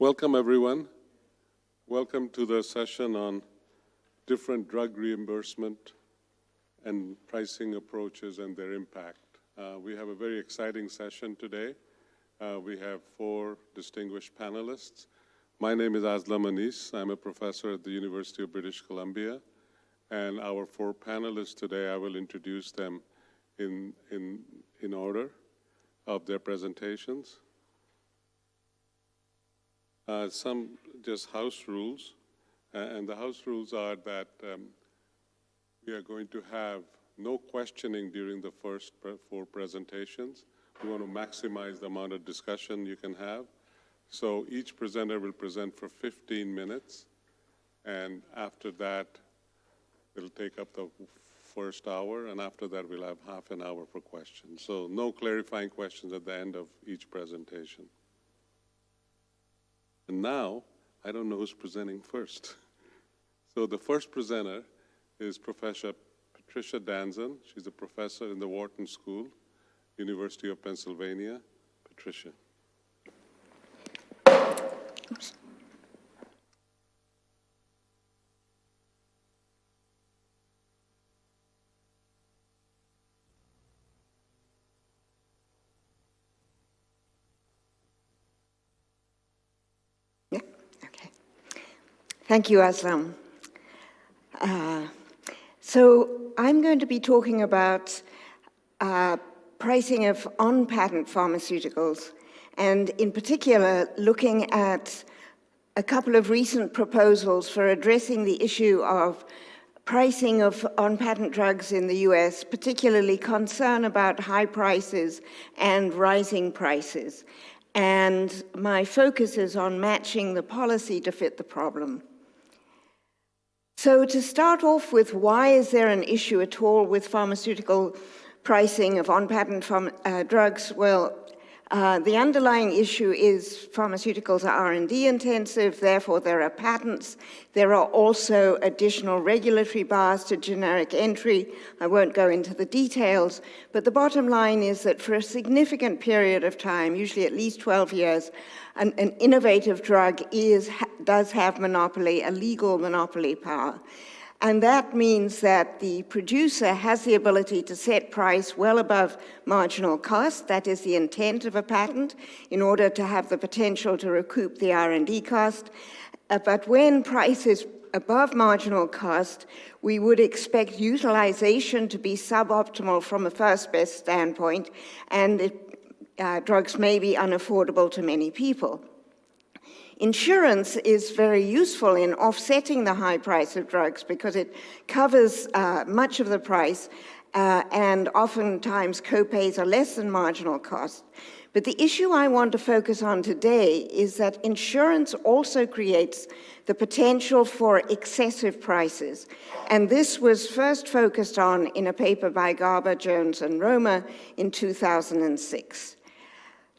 Welcome, everyone. Welcome to the session on different drug reimbursement and pricing approaches and their impact. We have a very exciting session today. We have 4 distinguished panelists. My name is Aslam. I'm a professor at the University of British Columbia. And our 4 panelists today, I will introduce them in order of their presentations. Some just house rules, and the house rules are that we are going to have no questioning during the first 4 presentations. We want to maximize the amount of discussion you can have. So each presenter will present for 15 minutes, and after that, it'll take up the first hour, and after that, we'll have half an hour for questions. So no clarifying questions at the end of each presentation. And now, I don't know who's presenting first. So the first presenter is Professor Patricia Danzon. She's a professor in the Wharton School, University of Pennsylvania. Patricia. Oops. Thank you, Aslam. So I'm going to be talking about pricing of on-patent pharmaceuticals, and in particular, looking at a couple of recent proposals for addressing the issue of pricing of on-patent drugs in the US, particularly concern about high prices and rising prices. And my focus is on matching the policy to fit the problem. So to start off with, why is there an issue at all with pharmaceutical pricing of on-patent drugs? Well, the underlying issue is pharmaceuticals are R&D intensive, therefore there are patents. There are also additional regulatory bars to generic entry. I won't go into the details, but the bottom line is that for a significant period of time, usually at least 12 years, an innovative drug does have monopoly, a legal monopoly power. And that means that the producer has the ability to set price well above marginal cost. That is the intent of a patent, in order to have the potential to recoup the R&D cost. But when price is above marginal cost, we would expect utilization to be suboptimal from a first best standpoint, and drugs may be unaffordable to many people. Insurance is very useful in offsetting the high price of drugs because it covers much of the price, and oftentimes co-pays are less than marginal cost. But the issue I want to focus on today is that insurance also creates the potential for excessive prices. And this was first focused on in a paper by Garber, Jones, and Roma in 2006.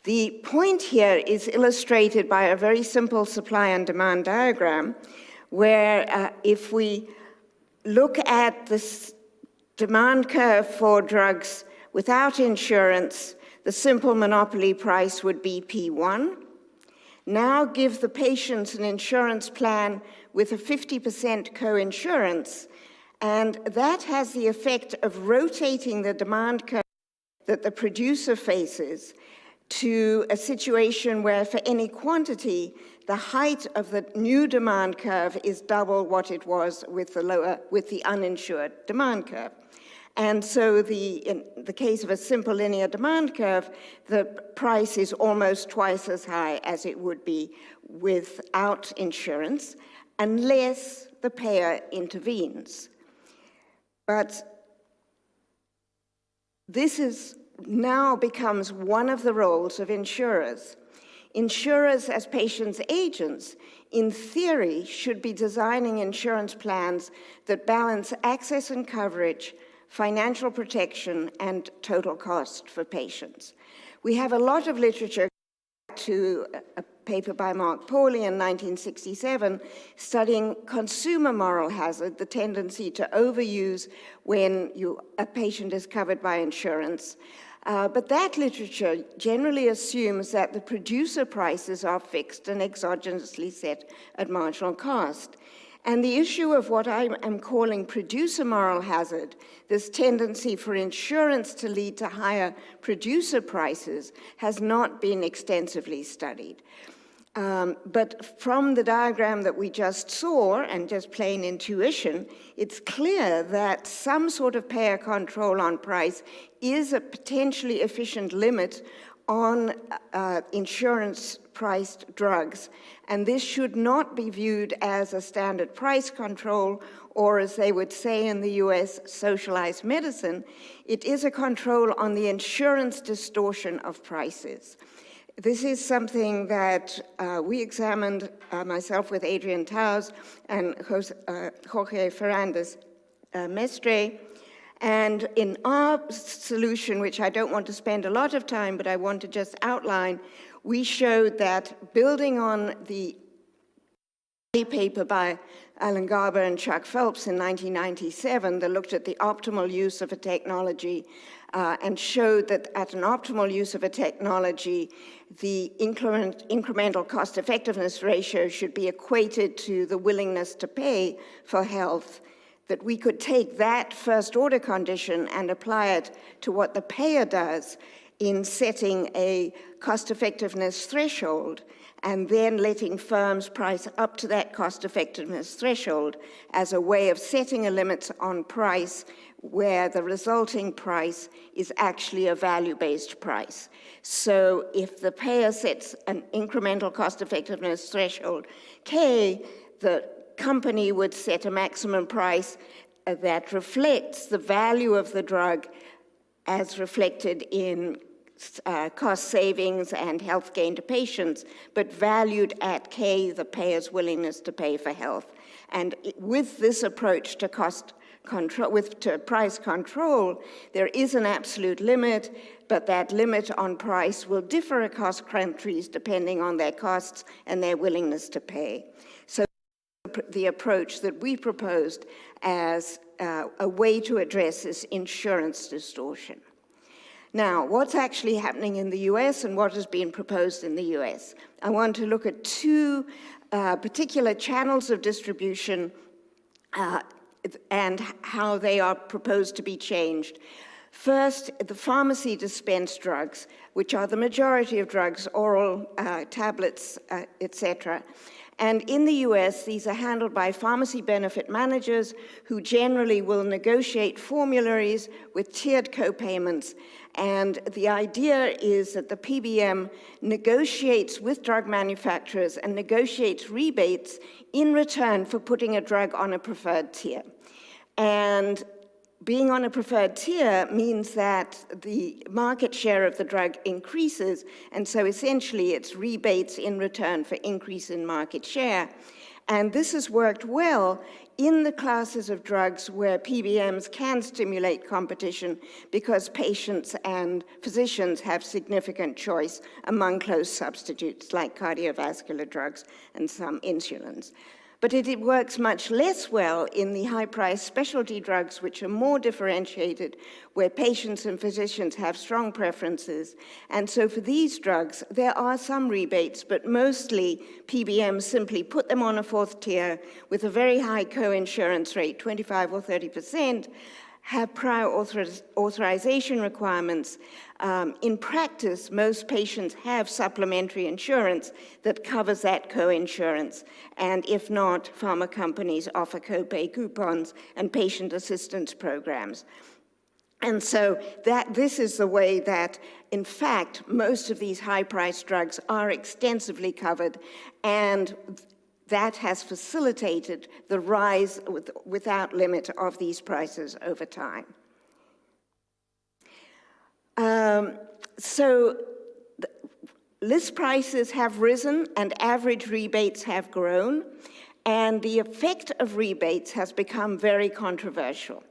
The point here is illustrated by a very simple supply and demand diagram, where if we look at this demand curve for drugs without insurance, the simple monopoly price would be P1. Now give the patients an insurance plan with a 50% co-insurance, and that has the effect of rotating the demand curve that the producer faces to a situation where for any quantity, the height of the new demand curve is double what it was with the uninsured demand curve. And so in the case of a simple linear demand curve, the price is almost twice as high as it would be without insurance, unless the payer intervenes. But this now becomes one of the roles of insurers. Insurers, as patients' agents, in theory, should be designing insurance plans that balance access and coverage, financial protection, and total cost for patients. We have a lot of literature to a paper by Mark Pauly in 1967 studying consumer moral hazard, the tendency to overuse when a patient is covered by insurance. But that literature generally assumes that the producer prices are fixed and exogenously set at marginal cost. And the issue of what I am calling producer moral hazard, this tendency for insurance to lead to higher producer prices, has not been extensively studied. But from the diagram that we just saw, and just plain intuition, it's clear that some sort of payer control on price is a potentially efficient limit on insurance-priced drugs. And this should not be viewed as a standard price control, or as they would say in the US, socialized medicine. It is a control on the insurance distortion of prices. This is something that we examined, myself with Adrian Towse and Jorge Fernández Mestre. And in our solution, which I don't want to spend a lot of time, but I want to just outline, we showed that building on the paper by Alan Garber and Chuck Phelps in 1997 that looked at the optimal use of a technology and showed that at an optimal use of a technology, the incremental cost effectiveness ratio should be equated to the willingness to pay for health, that we could take that first order condition and apply it to what the payer does in setting a cost effectiveness threshold and then letting firms price up to that cost effectiveness threshold as a way of setting a limit on price where the resulting price is actually a value-based price. So if the payer sets an incremental cost effectiveness threshold K, the company would set a maximum price that reflects the value of the drug as reflected in cost savings and health gain to patients, but valued at K, the payer's willingness to pay for health. And with this approach to cost control, to price control, there is an absolute limit, but that limit on price will differ across countries depending on their costs and their willingness to pay. So the approach that we proposed as a way to address this insurance distortion. Now, what's actually happening in the US and what has been proposed in the US? I want to look at two particular channels of distribution and how they are proposed to be changed. First, the pharmacy dispensed drugs, which are the majority of drugs, oral tablets, etc. And in the US, these are handled by pharmacy benefit managers who generally will negotiate formularies with tiered co-payments. And the idea is that the PBM negotiates with drug manufacturers and negotiates rebates in return for putting a drug on a preferred tier. And being on a preferred tier means that the market share of the drug increases, and so essentially it's rebates in return for increase in market share. And this has worked well in the classes of drugs where PBMs can stimulate competition because patients and physicians have significant choice among close substitutes like cardiovascular drugs and some insulins. But it works much less well in the high-priced specialty drugs, which are more differentiated, where patients and physicians have strong preferences. And so for these drugs, there are some rebates, but mostly PBMs simply put them on a fourth tier with a very high co-insurance rate, 25 or 30%, have prior authorization requirements. In practice, most patients have supplementary insurance that covers that co-insurance. And if not, pharma companies offer copay coupons and patient assistance programs. And so this is the way that, in fact, most of these high-priced drugs are extensively covered, and that has facilitated the rise without limit of these prices over time. So list prices have risen and average rebates have grown, and the effect of rebates has become very controversial.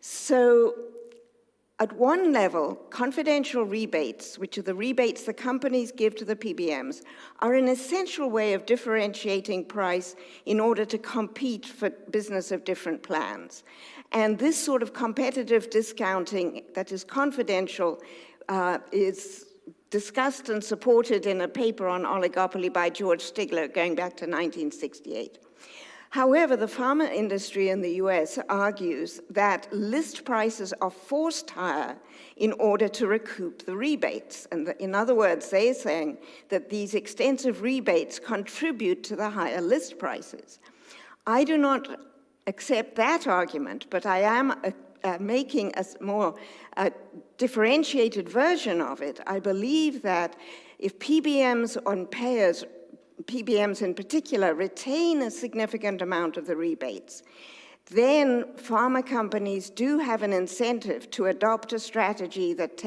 So at one level, confidential rebates, which are the rebates the companies give to the PBMs, are an essential way of differentiating price in order to compete for business of different plans. And this sort of competitive discounting that is confidential is discussed and supported in a paper on oligopoly by George Stigler going back to 1968. However, the pharma industry in the US argues that list prices are forced higher in order to recoup the rebates. And in other words, they're saying that these extensive rebates contribute to the higher list prices. I do not accept that argument, but I am making a more differentiated version of it. I believe that if PBMs on payers, PBMs in particular, retain a significant amount of the rebates, then pharma companies do have an incentive to adopt a strategy that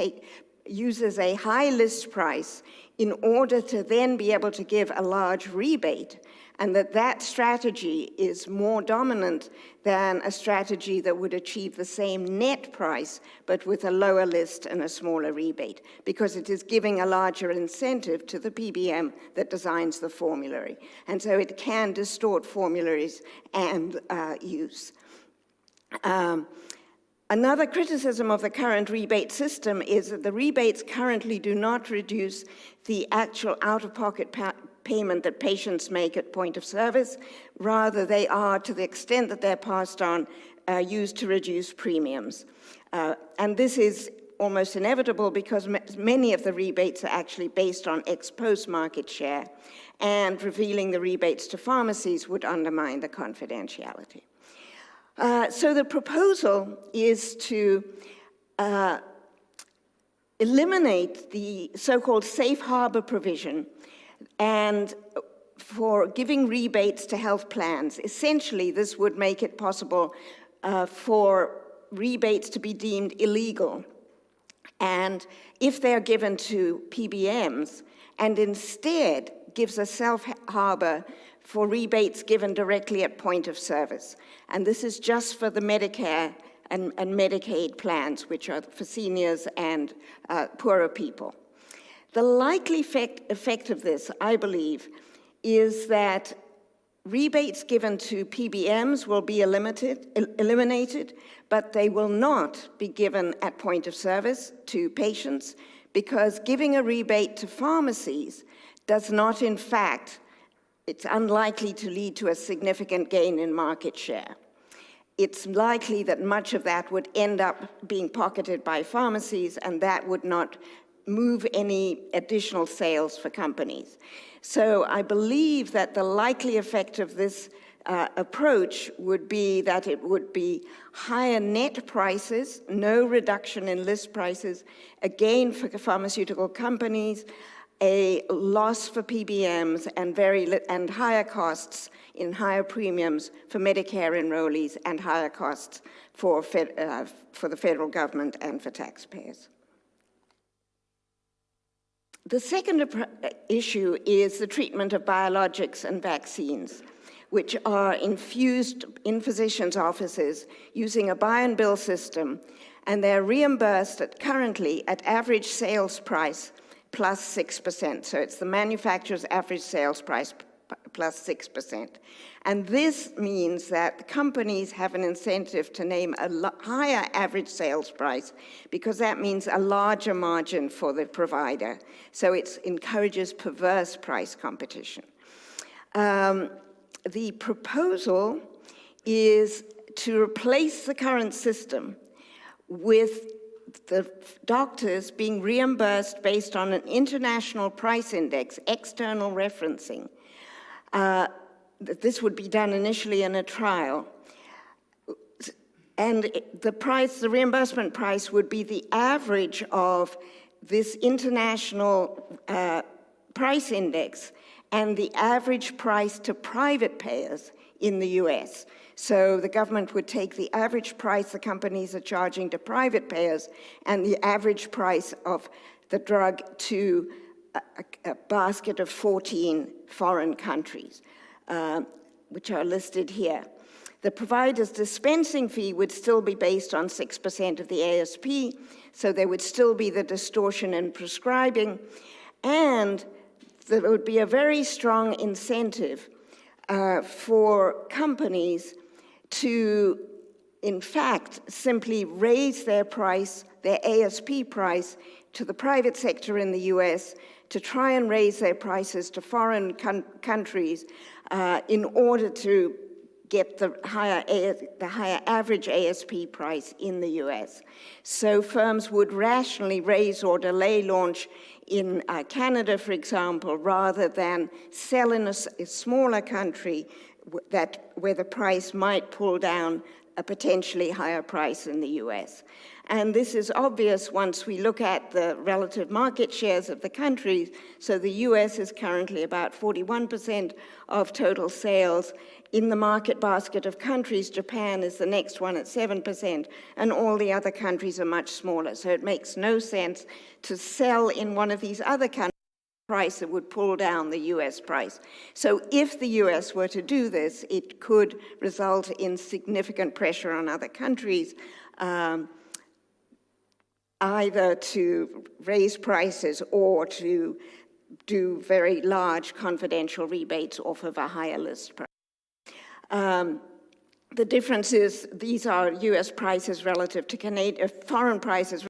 uses a high list price in order to then be able to give a large rebate, and that strategy is more dominant than a strategy that would achieve the same net price, but with a lower list and a smaller rebate, because it is giving a larger incentive to the PBM that designs the formulary. And so it can distort formularies and use. Another criticism of the current rebate system is that the rebates currently do not reduce the actual out-of-pocket payment that patients make at point of service. Rather, they are, to the extent that they're passed on, used to reduce premiums. And this is almost inevitable because many of the rebates are actually based on ex-post market share, and revealing the rebates to pharmacies would undermine the confidentiality. So the proposal is to eliminate the so-called safe harbor provision and for giving rebates to health plans. Essentially, this would make it possible for rebates to be deemed illegal. And if they're given to PBMs, and instead gives a safe for rebates given directly at point of service. And this is just for the Medicare and Medicaid plans, which are for seniors and poorer people. The likely effect of this, I believe, is that rebates given to PBMs will be eliminated, but they will not be given at point of service to patients, because giving a rebate to pharmacies does not, in fact, it's unlikely to lead to a significant gain in market share. It's likely that much of that would end up being pocketed by pharmacies, and that would not move any additional sales for companies. So I believe that the likely effect of this approach would be that it would be higher net prices, no reduction in list prices, again for pharmaceutical companies, a loss for PBMs, and higher costs in higher premiums for Medicare enrollees, and higher costs for the federal government and for taxpayers. The second issue is the treatment of biologics and vaccines, which are infused in physicians' offices using a buy and bill system, and they're reimbursed currently at average sales price plus 6%. So it's the manufacturer's average sales price plus 6%. And this means that the companies have an incentive to name a higher average sales price, because that means a larger margin for the provider. So it encourages perverse price competition. The proposal is to replace the current system with the doctors being reimbursed based on an international price index, external referencing. This would be done initially in a trial. And the reimbursement price would be the average of this international price index and the average price to private payers in the US. So the government would take the average price the companies are charging to private payers and the average price of the drug to a basket of 14 foreign countries, which are listed here. The provider's dispensing fee would still be based on 6% of the ASP, so there would still be the distortion in prescribing, and there would be a very strong incentive for companies to, in fact, simply raise their price, their ASP price to the private sector in the US to try and raise their prices to foreign countries in order to get the higher average ASP price in the US. So firms would rationally raise or delay launch in Canada, for example, rather than sell in a smaller country where the price might pull down a potentially higher price in the US. And this is obvious once we look at the relative market shares of the countries. So the US is currently about 41% of total sales. In the market basket of countries, Japan is the next one at 7%, and all the other countries are much smaller. So it makes no sense to sell in one of these other countries price that would pull down the US price. So if the US were to do this, it could result in significant pressure on other countries, either to raise prices or to do very large confidential rebates off of a higher list price. The difference is these are US prices relative to foreign prices,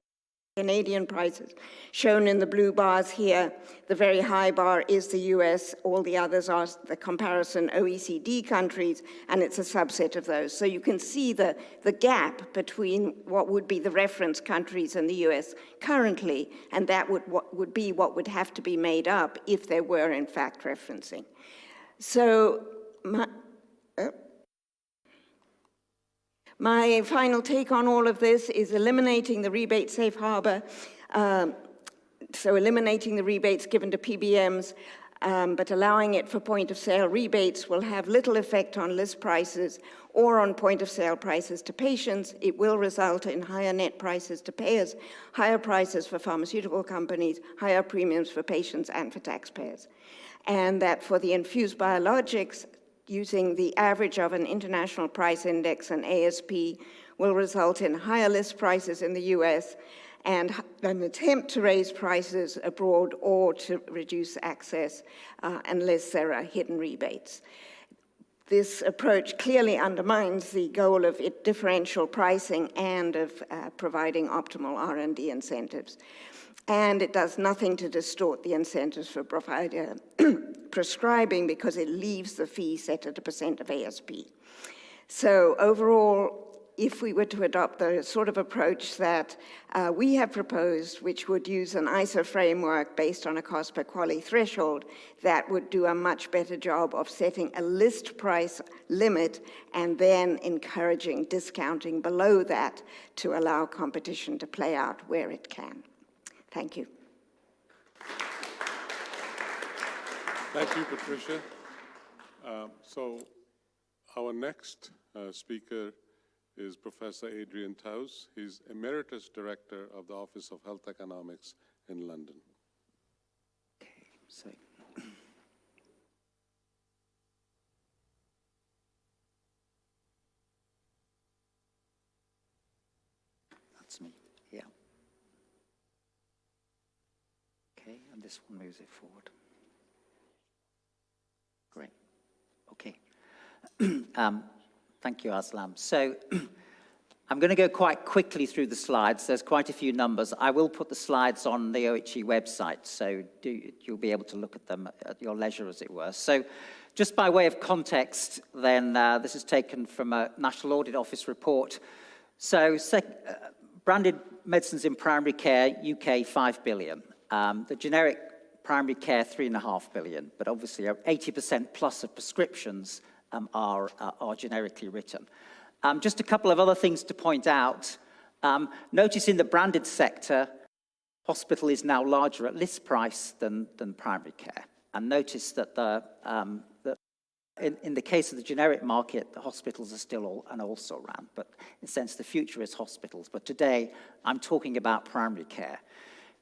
Canadian prices. Shown in the blue bars here, the very high bar is the US, all the others are the comparison OECD countries, and it's a subset of those. So you can see the gap between what would be the reference countries in the US currently, and that would be what would have to be made up if there were in fact referencing. So my final take on all of this is eliminating the rebate safe harbor, so eliminating the rebates given to PBMs, but allowing it for point-of-sale rebates will have little effect on list prices or on point-of-sale prices to patients. It will result in higher net prices to payers, higher prices for pharmaceutical companies, higher premiums for patients and for taxpayers. And that for the infused biologics, using the average of an international price index and ASP will result in higher list prices in the US and an attempt to raise prices abroad or to reduce access unless there are hidden rebates. This approach clearly undermines the goal of differential pricing and of providing optimal R&D incentives. And it does nothing to distort the incentives for provider prescribing because it leaves the fee set at a % of ASP. So overall, if we were to adopt the sort of approach that we have proposed, which would use an ISO framework based on a cost per quality threshold, that would do a much better job of setting a list price limit and then encouraging discounting below that to allow competition to play out where it can. Thank you. Thank you, Patricia. So our next speaker is Professor Adrian Towse. He's Emeritus Director of the Office of Health Economics in London. Okay, so that's me, yeah. Okay, and this one moves it forward. Great, okay. Thank you, Aslam. So I'm going to go quite quickly through the slides. There's quite a few numbers. I will put the slides on the OHE website, so you'll be able to look at them at your leisure, as it were. So just by way of context, then, this is taken from a National Audit Office report. So branded medicines in primary care, UK, 5 billion. The generic primary care, 3.5 billion. But obviously, 80% plus of prescriptions are generically written. Just a couple of other things to point out. Notice in the branded sector, hospital is now larger at list price than primary care. And notice that in the case of the generic market, the hospitals are still an also ran, but in a sense, the future is hospitals. But today, I'm talking about primary care.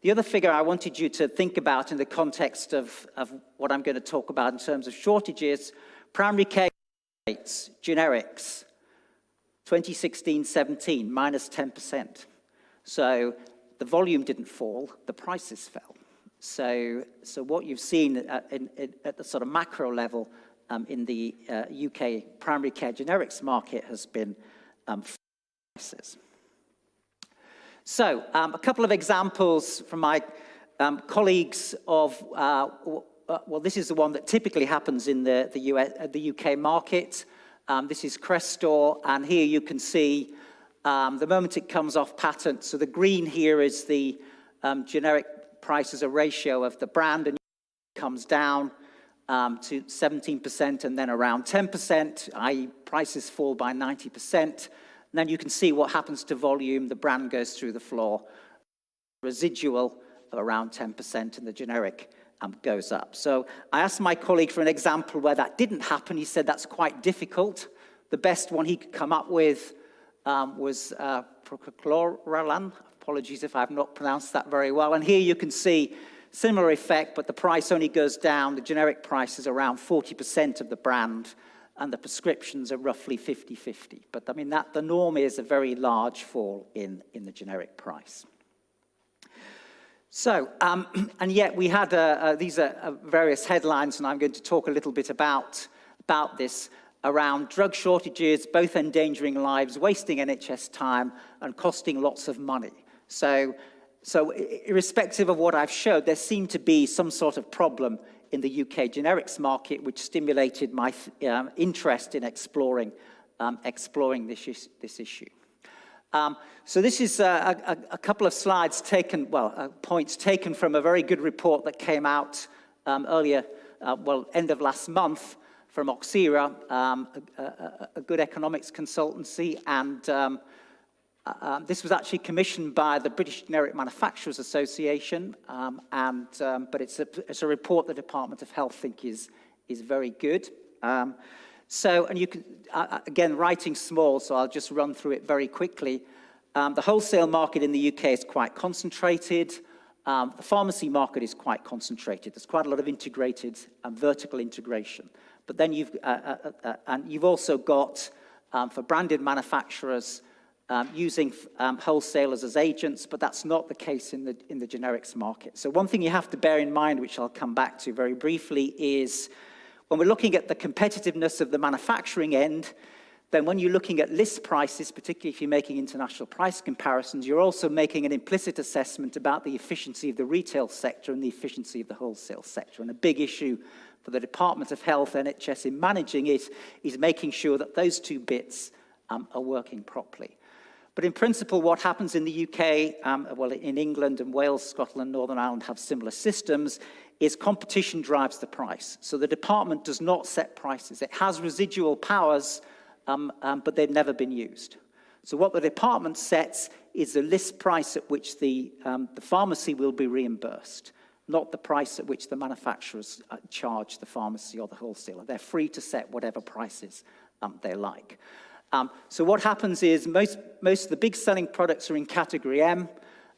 The other figure I wanted you to think about in the context of what I'm going to talk about in terms of shortages, primary care rates, generics, 2016-17, minus 10%. So the volume didn't fall, the prices fell. So what you've seen at the sort of macro level in the UK primary care generics market has been prices. So a couple of examples from my colleagues of, well, this is the one that typically happens in the UK market. This is Crestor, and here you can see the moment it comes off patent. So the green here is the generic price as a ratio of the brand, and it comes down to 17% and then around 10%, i.e. prices fall by 90%. And then you can see what happens to volume. The brand goes through the floor. Residual of around 10% and the generic goes up. So I asked my colleague for an example where that didn't happen. He said that's quite difficult. The best one he could come up with was Prochlorolan. Apologies if I've not pronounced that very well. And here you can see similar effect, but the price only goes down. The generic price is around 40% of the brand, and the prescriptions are roughly 50-50. But I mean, the norm is a very large fall in the generic price. So, and yet we had, these are various headlines, and I'm going to talk a little bit about this, around drug shortages, both endangering lives, wasting NHS time, and costing lots of money. So irrespective of what I've showed, there seemed to be some sort of problem in the UK generics market, which stimulated my interest in exploring this issue. So this is a couple of slides taken, points taken from a very good report that came out earlier, end of last month, from Oxera, a good economics consultancy, and this was actually commissioned by the British Generic Manufacturers Association, but it's a report the Department of Health think is very good. So, and you can, again, writing small, so I'll just run through it very quickly. The wholesale market in the UK is quite concentrated. The pharmacy market is quite concentrated. There's quite a lot of integrated and vertical integration. But then you've also got, for branded manufacturers, using wholesalers as agents, but that's not the case in the generics market. So one thing you have to bear in mind, which I'll come back to very briefly, is when we're looking at the competitiveness of the manufacturing end, then when you're looking at list prices, particularly if you're making international price comparisons, you're also making an implicit assessment about the efficiency of the retail sector and the efficiency of the wholesale sector. And a big issue for the Department of Health, NHS, in managing it is making sure that those two bits are working properly. But in principle, what happens in the UK, well, in England and Wales, Scotland, Northern Ireland have similar systems, is competition drives the price. So the department does not set prices. It has residual powers, but they've never been used. So what the department sets is the list price at which the pharmacy will be reimbursed, not the price at which the manufacturers charge the pharmacy or the wholesaler. They're free to set whatever prices they like. So what happens is most of the big selling products are in category M,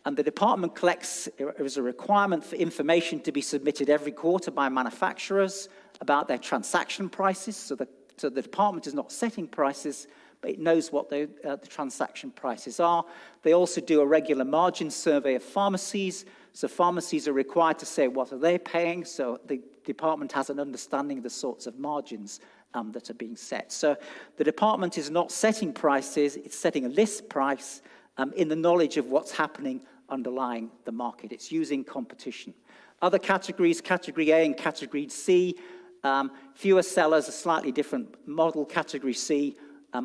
and the department collects, there is a requirement for information to be submitted every quarter by manufacturers about their transaction prices. So the department is not setting prices, but it knows what the transaction prices are. They also do a regular margin survey of pharmacies. So pharmacies are required to say what are they paying, so the department has an understanding of the sorts of margins that are being set. So the department is not setting prices, it's setting a list price in the knowledge of what's happening underlying the market. It's using competition. Other categories, category A and category C, fewer sellers, a slightly different model. Category C,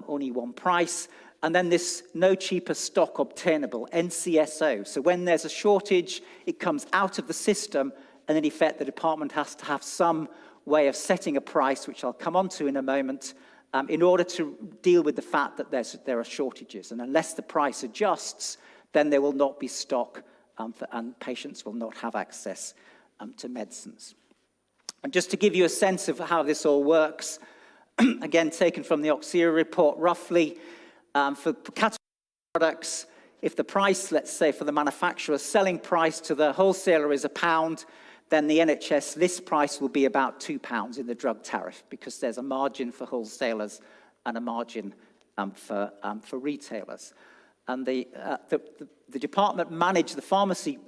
only one price. And then this no cheaper stock obtainable, NCSO. So when there's a shortage, it comes out of the system, and in effect, the department has to have some way of setting a price, which I'll come on to in a moment, in order to deal with the fact that there are shortages. And unless the price adjusts, then there will not be stock, and patients will not have access to medicines. And just to give you a sense of how this all works, again, taken from the Oxera report, roughly, for category products, if the price, let's say, for the manufacturer's selling price to the wholesaler is £1, then the NHS list price will be about £2 in the drug tariff, because there's a margin for wholesalers and a margin for retailers. And the department manage the pharmacy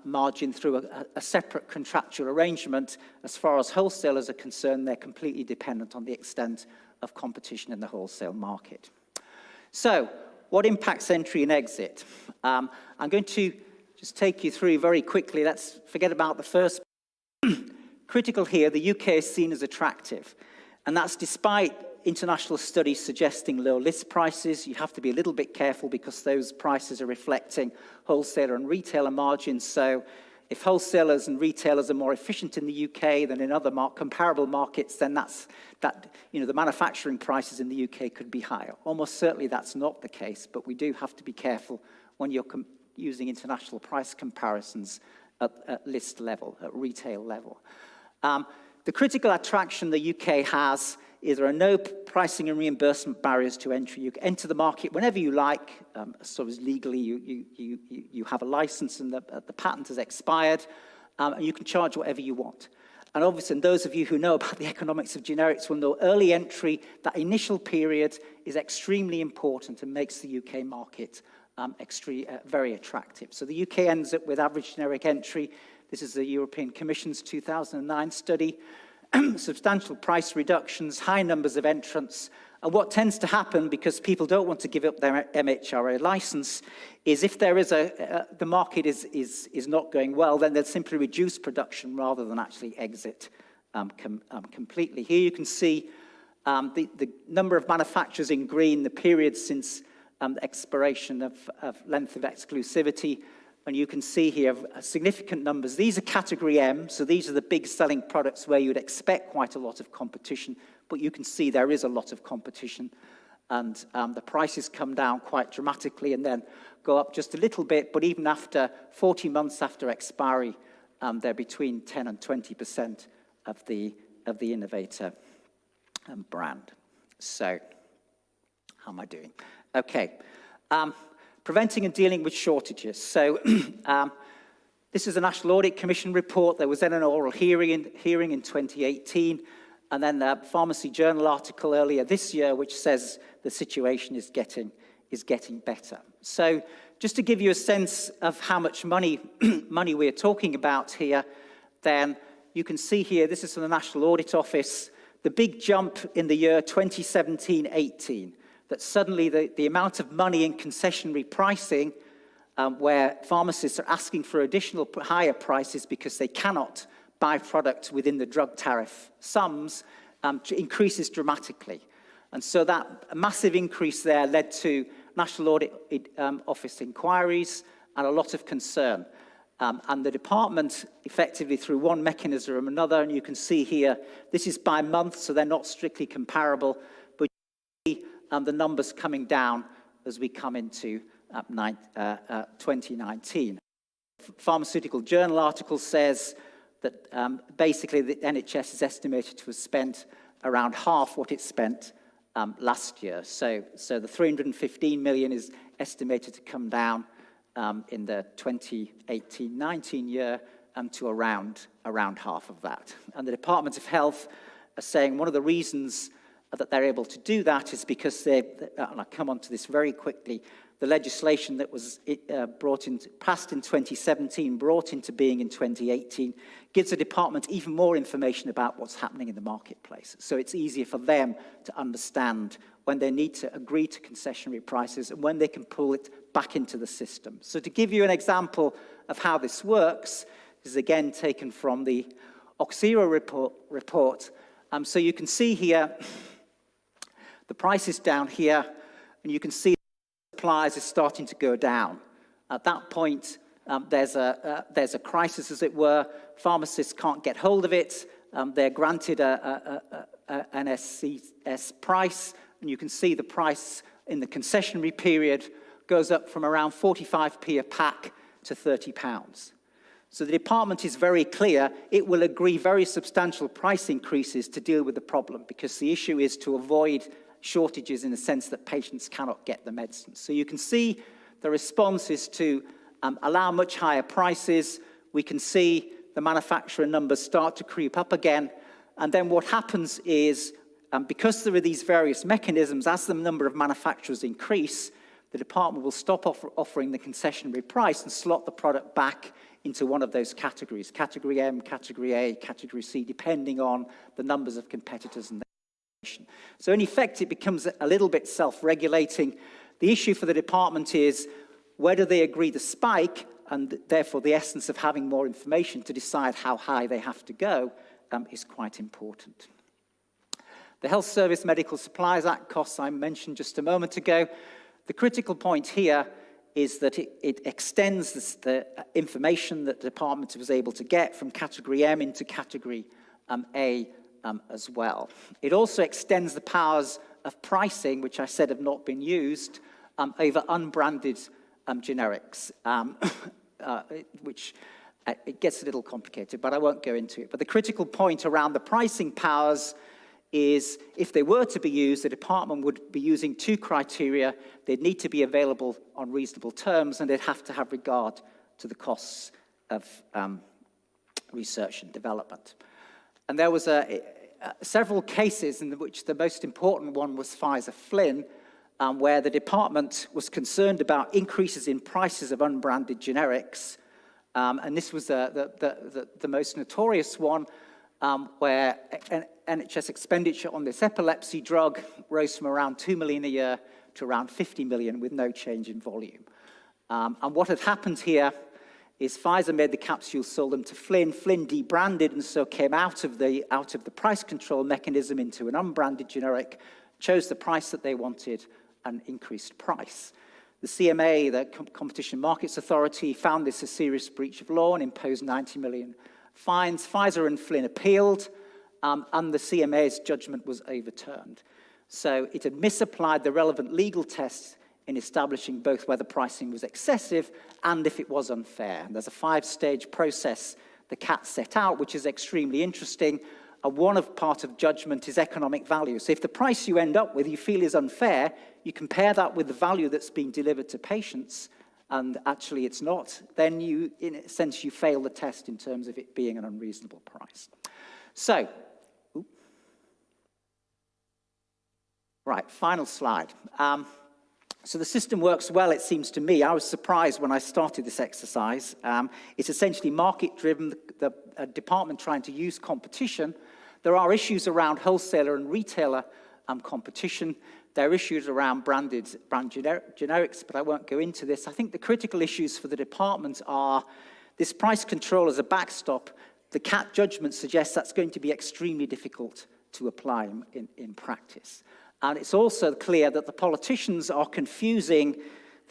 margin through a separate contractual arrangement. As far as wholesalers are concerned, they're completely dependent on the extent of competition in the wholesale market. So, what impacts entry and exit? I'm going to just take you through very quickly. Let's forget about the first. Critical here, the UK is seen as attractive, and that's despite international studies suggesting low list prices. You have to be a little bit careful because those prices are reflecting wholesaler and retailer margins. So if wholesalers and retailers are more efficient in the UK than in other comparable markets, then the manufacturing prices in the UK could be higher. Almost certainly that's not the case, but we do have to be careful when you're using international price comparisons at list level, at retail level. The critical attraction the UK has is there are no pricing and reimbursement barriers to entry. You can enter the market whenever you like, so as legally you have a license and the patent has expired, and you can charge whatever you want. And obviously, and those of you who know about the economics of generics will know early entry, that initial period is extremely important and makes the UK market very attractive. So the UK ends up with average generic entry. This is the European Commission's 2009 study. Substantial price reductions, high numbers of entrants, and what tends to happen, because people don't want to give up their MHRA license, is if there is the market is not going well, then they'll simply reduce production rather than actually exit completely. Here you can see the number of manufacturers in green, the period since the expiration of length of exclusivity. And you can see here significant numbers. These are category M, so these are the big selling products where you'd expect quite a lot of competition, but you can see there is a lot of competition. And the prices come down quite dramatically and then go up just a little bit, but even after 40 months after expiry, they're between 10 and 20% of the innovator brand. So, how am I doing? Okay. Preventing and dealing with shortages. So this is a National Audit Commission report. There was then an oral hearing in 2018, and then the Pharmacy Journal article earlier this year, which says the situation is getting better. So just to give you a sense of how much money we're talking about here, then you can see here, this is from the National Audit Office, the big jump in the year 2017-18. That suddenly the amount of money in concessionary pricing, where pharmacists are asking for additional higher prices because they cannot buy product within the drug tariff sums, increases dramatically. And so that massive increase there led to National Audit Office inquiries and a lot of concern. And the department, effectively through one mechanism or another, and you can see here, this is by month, so they're not strictly comparable, but you see the numbers coming down as we come into 2019. Pharmaceutical Journal article says that basically the NHS is estimated to have spent around half what it spent last year. So the 315 million is estimated to come down in the 2018-19 year to around half of that. And the Department of Health are saying one of the reasons that they're able to do that is because and I'll come on to this very quickly, the legislation that was passed in 2017, brought into being in 2018, gives the department even more information about what's happening in the marketplace. So it's easier for them to understand when they need to agree to concessionary prices and when they can pull it back into the system. So to give you an example of how this works, this is again taken from the Oxera report. So you can see here, the prices down here, and you can see supplies is starting to go down. At that point, there's a crisis, as it were. Pharmacists can't get hold of it. They're granted an SCS price, and you can see the price in the concessionary period goes up from around 45p a pack to £30. So the department is very clear. It will agree very substantial price increases to deal with the problem, because the issue is to avoid shortages in the sense that patients cannot get the medicines. So you can see the response is to allow much higher prices. We can see the manufacturer numbers start to creep up again. And then what happens is, because there are these various mechanisms, as the number of manufacturers increase, the department will stop offering the concessionary price and slot the product back into one of those categories, category M, category A, category C, depending on the numbers of competitors and so in effect, it becomes a little bit self-regulating. The issue for the department is where do they agree the spike, and therefore the essence of having more information to decide how high they have to go is quite important. The Health Service Medical Supplies Act costs I mentioned just a moment ago. The critical point here is that it extends the information that the department was able to get from Category M into Category A as well. It also extends the powers of pricing, which I said have not been used, over unbranded generics, which it gets a little complicated, but I won't go into it. But the critical point around the pricing powers is if they were to be used, the department would be using two criteria. They'd need to be available on reasonable terms, and they'd have to have regard to the costs of research and development. And there was several cases in which the most important one was Pfizer-Flynn, where the department was concerned about increases in prices of unbranded generics. And this was the most notorious one, where NHS expenditure on this epilepsy drug rose from around 2 million a year to around 50 million with no change in volume. And what had happened here is Pfizer made the capsules, sold them to Flynn. Flynn debranded and so came out of the price control mechanism into an unbranded generic, chose the price that they wanted and increased price. The CMA, the Competition Markets Authority, found this a serious breach of law and imposed 90 million fines. Pfizer and Flynn appealed, and the CMA's judgment was overturned. So it had misapplied the relevant legal tests in establishing both whether pricing was excessive and if it was unfair. And there's a 5-stage process the CAT set out, which is extremely interesting. One of part of judgment is economic value. So if the price you end up with you feel is unfair, you compare that with the value that's being delivered to patients, and actually it's not, then you, in a sense, you fail the test in terms of it being an unreasonable price. So, right, final slide. So the system works well, it seems to me. I was surprised when I started this exercise. It's essentially market-driven, the department trying to use competition. There are issues around wholesaler and retailer competition. There are issues around brand generics, but I won't go into this. I think the critical issues for the department are this price control as a backstop. The CAT judgment suggests that's going to be extremely difficult to apply in practice. And it's also clear that the politicians are confusing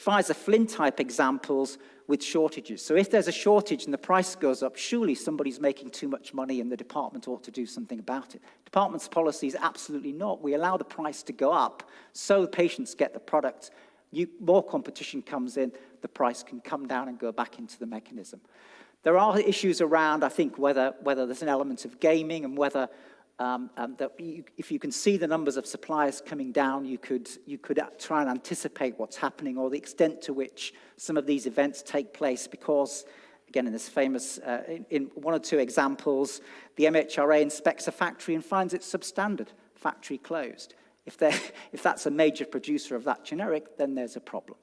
Pfizer-Flynn type examples with shortages. So if there's a shortage and the price goes up, surely somebody's making too much money and the department ought to do something about it. Department's policy is absolutely not. We allow the price to go up so patients get the product. More competition comes in, the price can come down and go back into the mechanism. There are issues around, I think, whether there's an element of gaming and whether if you can see the numbers of suppliers coming down, you could try and anticipate what's happening or the extent to which some of these events take place because, again, in this famous, in one or two examples, the MHRA inspects a factory and finds it substandard, factory closed. If that's a major producer of that generic, then there's a problem.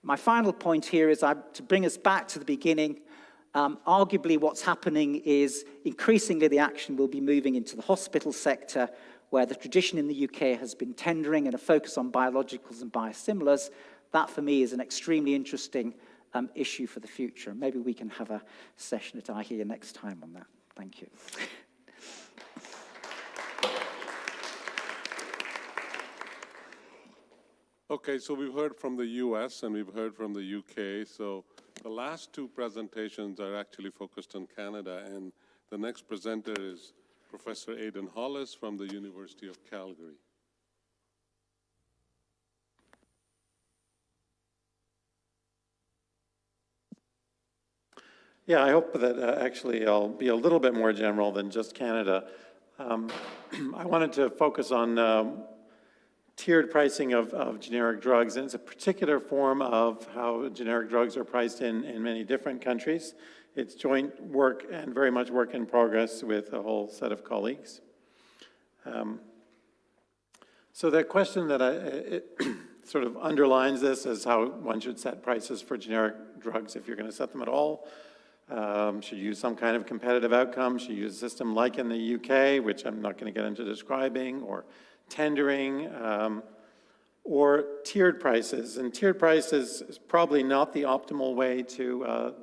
My final point here is to bring us back to the beginning. Arguably, what's happening is increasingly the action will be moving into the hospital sector, where the tradition in the UK has been tendering and a focus on biologicals and biosimilars. That, for me, is an extremely interesting issue for the future. Maybe we can have a session at iHEA next time on that. Thank you. Okay, so we've heard from the US and we've heard from the UK. So the last two presentations are actually focused on Canada, and the next presenter is Professor Aidan Hollis from the University of Calgary. Yeah, I hope that actually I'll be a little bit more general than just Canada. I wanted to focus on tiered pricing of generic drugs, and it's a particular form of how generic drugs are priced in many different countries. It's joint work and very much work in progress with a whole set of colleagues. So the question that it sort of underlines this is how one should set prices for generic drugs if you're going to set them at all. Should you use some kind of competitive outcome? Should you use a system like in the UK, which I'm not going to get into describing, or tendering, or tiered prices. And tiered prices is probably not the optimal way to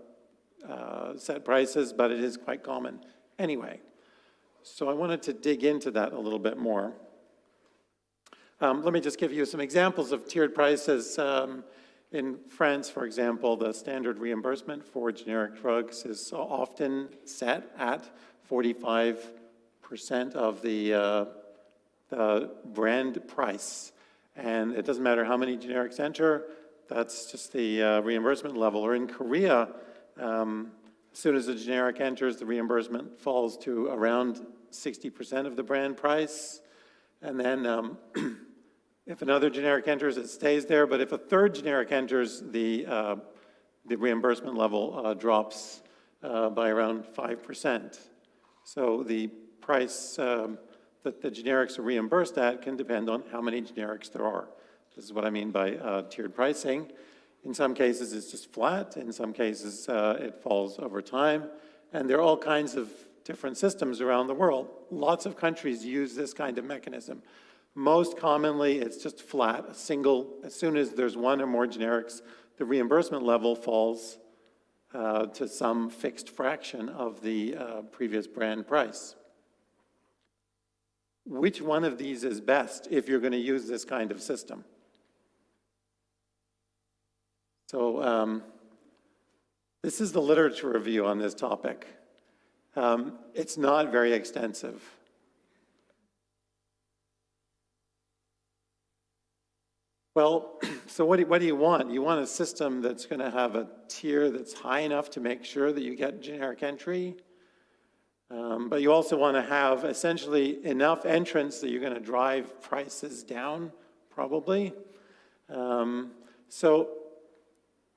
set prices, but it is quite common anyway. So I wanted to dig into that a little bit more. Let me just give you some examples of tiered prices. In France, for example, the standard reimbursement for generic drugs is often set at 45% of the brand price. And it doesn't matter how many generics enter, that's just the reimbursement level. Or in Korea, as soon as a generic enters, the reimbursement falls to around 60% of the brand price. And then if another generic enters, it stays there. But if a third generic enters, the reimbursement level drops by around 5%. So the price that the generics are reimbursed at can depend on how many generics there are. This is what I mean by tiered pricing. In some cases, it's just flat. In some cases, it falls over time. And there are all kinds of different systems around the world. Lots of countries use this kind of mechanism. Most commonly, it's just flat, a single. As soon as there's one or more generics, the reimbursement level falls to some fixed fraction of the previous brand price. Which one of these is best if you're going to use this kind of system? So this is the literature review on this topic. It's not very extensive. Well, so what do you want? You want a system that's going to have a tier that's high enough to make sure that you get generic entry, but you also want to have essentially enough entrants that you're going to drive prices down, probably.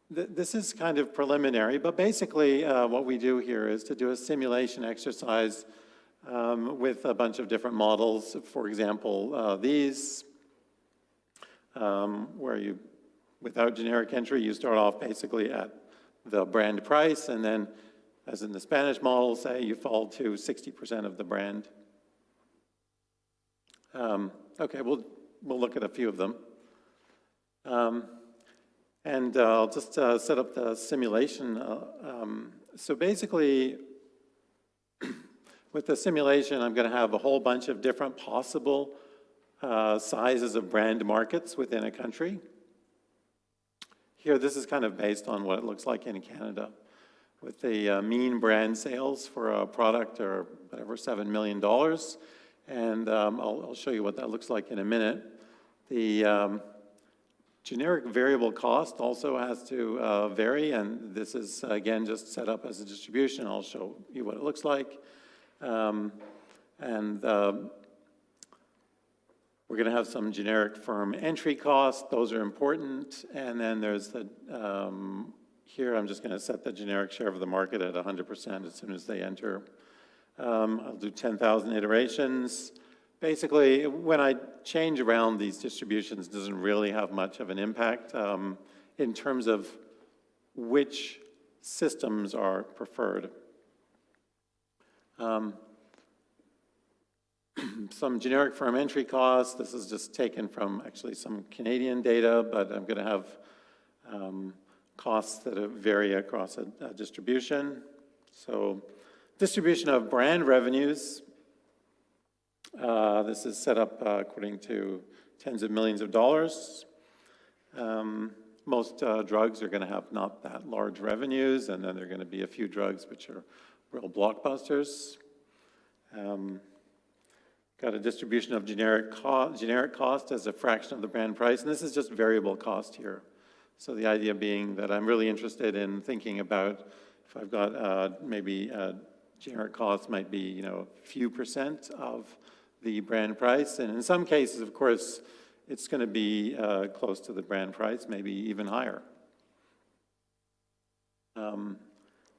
This is kind of preliminary, but basically what we do here is to do a simulation exercise with a bunch of different models. For example, these. Where you, without generic entry, you start off basically at the brand price, and then, as in the Spanish model, say, you fall to 60% of the brand. Okay, we'll look at a few of them. And I'll just set up the simulation. So basically, with the simulation, I'm going to have a whole bunch of different possible sizes of brand markets within a country. Here, this is kind of based on what it looks like in Canada, with the mean brand sales for a product or whatever, $7 million. And I'll show you what that looks like in a minute. The generic variable cost also has to vary, and this is, again, just set up as a distribution. I'll show you what it looks like. We're going to have some generic firm entry costs. Those are important. And then there's the, here I'm just going to set the generic share of the market at 100% as soon as they enter. I'll do 10,000 iterations. Basically, when I change around these distributions, it doesn't really have much of an impact in terms of which systems are preferred. Some generic firm entry costs. This is just taken from actually some Canadian data, but I'm going to have costs that vary across a distribution. So distribution of brand revenues. This is set up according to tens of millions of dollars. Most drugs are going to have not that large revenues, and then there are going to be a few drugs which are real blockbusters. Got a distribution of generic cost as a fraction of the brand price, and this is just variable cost here. So the idea being that I'm really interested in thinking about if I've got maybe generic costs might be a few percent of the brand price, and in some cases, of course, it's going to be close to the brand price, maybe even higher.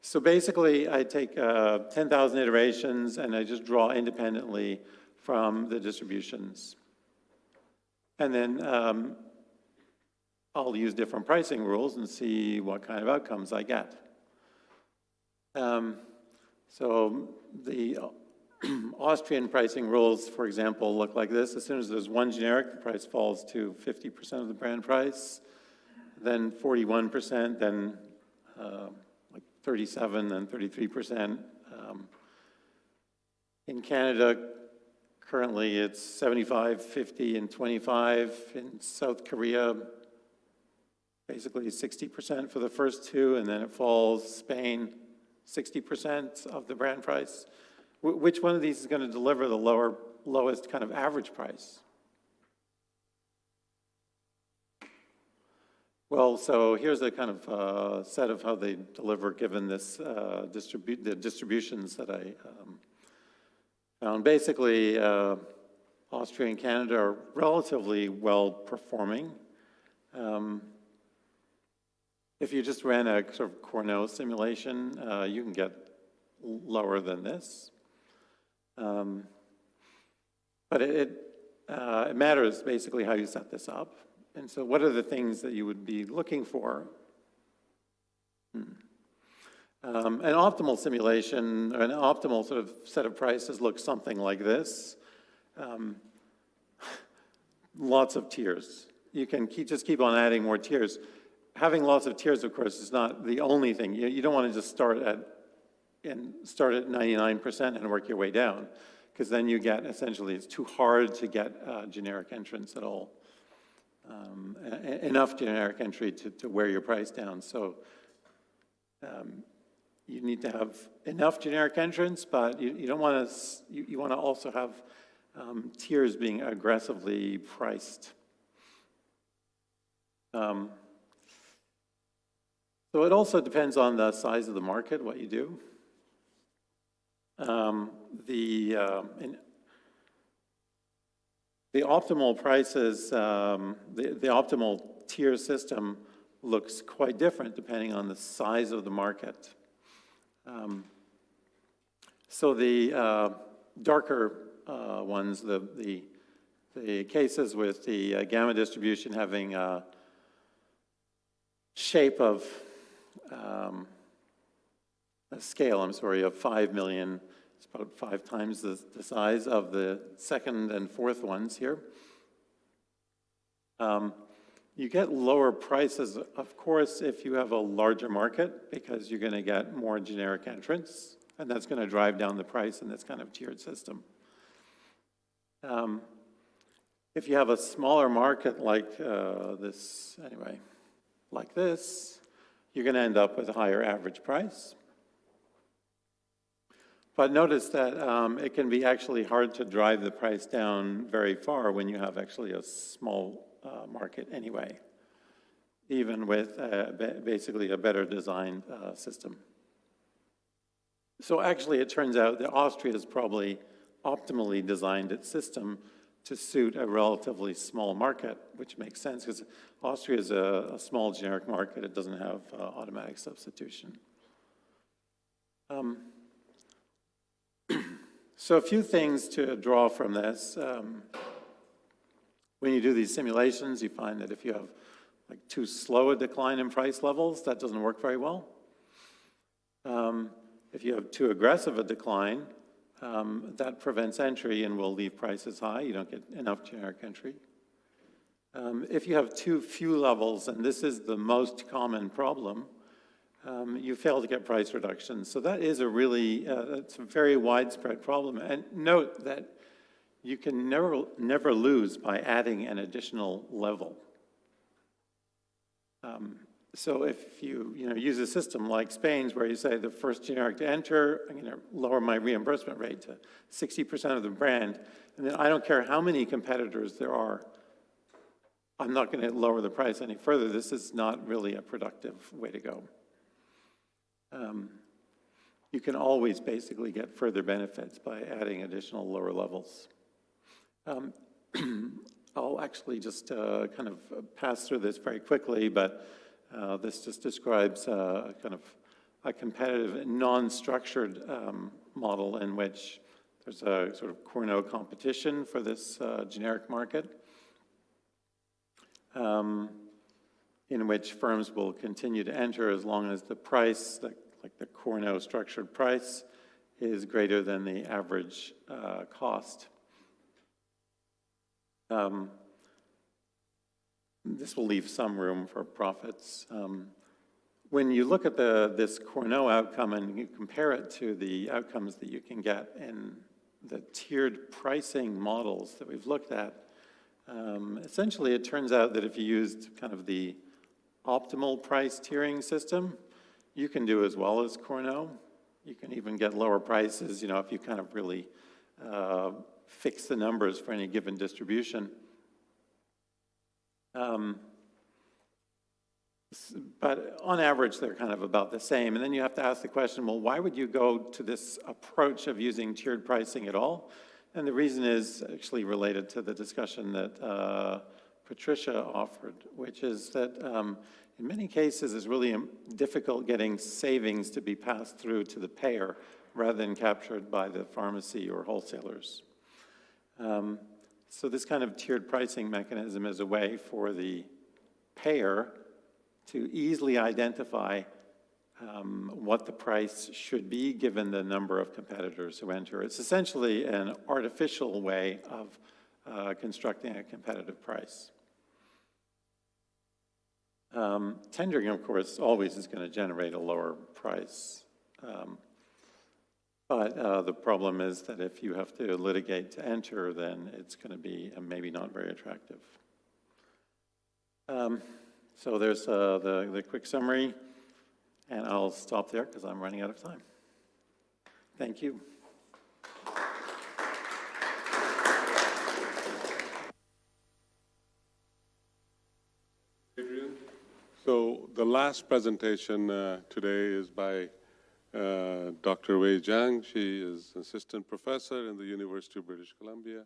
So basically, I take 10,000 iterations and I just draw independently from the distributions. And then I'll use different pricing rules and see what kind of outcomes I get. So the Austrian pricing rules, for example, look like this. As soon as there's one generic, the price falls to 50% of the brand price, then 41%, then like 37, then 33%. In Canada, currently it's 75, 50, and 25. In South Korea, basically 60% for the first two, and then it falls. Spain, 60% of the brand price. Which one of these is going to deliver the lowest kind of average price? Well, so here's a kind of set of how they deliver given this the distributions that I found. Basically, Austria and Canada are relatively well performing. If you just ran a sort of Cournot simulation, you can get lower than this. But it matters basically how you set this up. And so what are the things that you would be looking for? An optimal simulation, or an optimal sort of set of prices looks something like this. Lots of tiers. You can just keep on adding more tiers. Having lots of tiers, of course, is not the only thing. You don't want to just start at 99% and work your way down, because then you get, essentially, it's too hard to get generic entrants at all. Enough generic entry to wear your price down. So you need to have enough generic entrants, but you don't want to, you want to also have tiers being aggressively priced. So it also depends on the size of the market, what you do. The optimal prices, the optimal tier system looks quite different depending on the size of the market. So the darker ones, the cases with the gamma distribution having a shape of a scale, of 5 million. It's about 5 times the size of the second and fourth ones here. You get lower prices, of course, if you have a larger market, because you're going to get more generic entrants, and that's going to drive down the price in this kind of tiered system. If you have a smaller market like this, anyway, like this, you're going to end up with a higher average price. But notice that it can be actually hard to drive the price down very far when you have actually a small market anyway, even with basically a better designed system. So actually it turns out that Austria has probably optimally designed its system to suit a relatively small market, which makes sense because Austria is a small generic market. It doesn't have automatic substitution. So a few things to draw from this. When you do these simulations, you find that if you have like too slow a decline in price levels, that doesn't work very well. If you have too aggressive a decline, that prevents entry and will leave prices high. You don't get enough generic entry. If you have too few levels, and this is the most common problem, you fail to get price reductions. So that is a really, it's a very widespread problem. And note that you can never lose by adding an additional level. So if you use a system like Spain's, where you say the first generic to enter, I'm going to lower my reimbursement rate to 60% of the brand, and then I don't care how many competitors there are, I'm not going to lower the price any further. This is not really a productive way to go. You can always basically get further benefits by adding additional lower levels. I'll actually just kind of pass through this very quickly, but this just describes kind of a competitive, non-structured model in which there's a sort of Cournot competition for this generic market, in which firms will continue to enter as long as the price, like the Cournot structured price, is greater than the average cost. This will leave some room for profits. When you look at this Cournot outcome and you compare it to the outcomes that you can get in the tiered pricing models that we've looked at, essentially it turns out that if you used kind of the optimal price tiering system, you can do as well as Cournot. You can even get lower prices, you know, if you kind of really fix the numbers for any given distribution. But on average, they're kind of about the same. And then you have to ask the question, well, why would you go to this approach of using tiered pricing at all? And the reason is actually related to the discussion that Patricia offered, which is that in many cases it's really difficult getting savings to be passed through to the payer rather than captured by the pharmacy or wholesalers. So this kind of tiered pricing mechanism is a way for the payer to easily identify what the price should be given the number of competitors who enter. It's essentially an artificial way of constructing a competitive price. Tendering, of course, always is going to generate a lower price. But the problem is that if you have to litigate to enter, then it's going to be maybe not very attractive. So there's the quick summary, and I'll stop there because I'm running out of time. Thank you. Adrian? So the last presentation today is by Dr. Zhang. She is assistant professor in the University of British Columbia.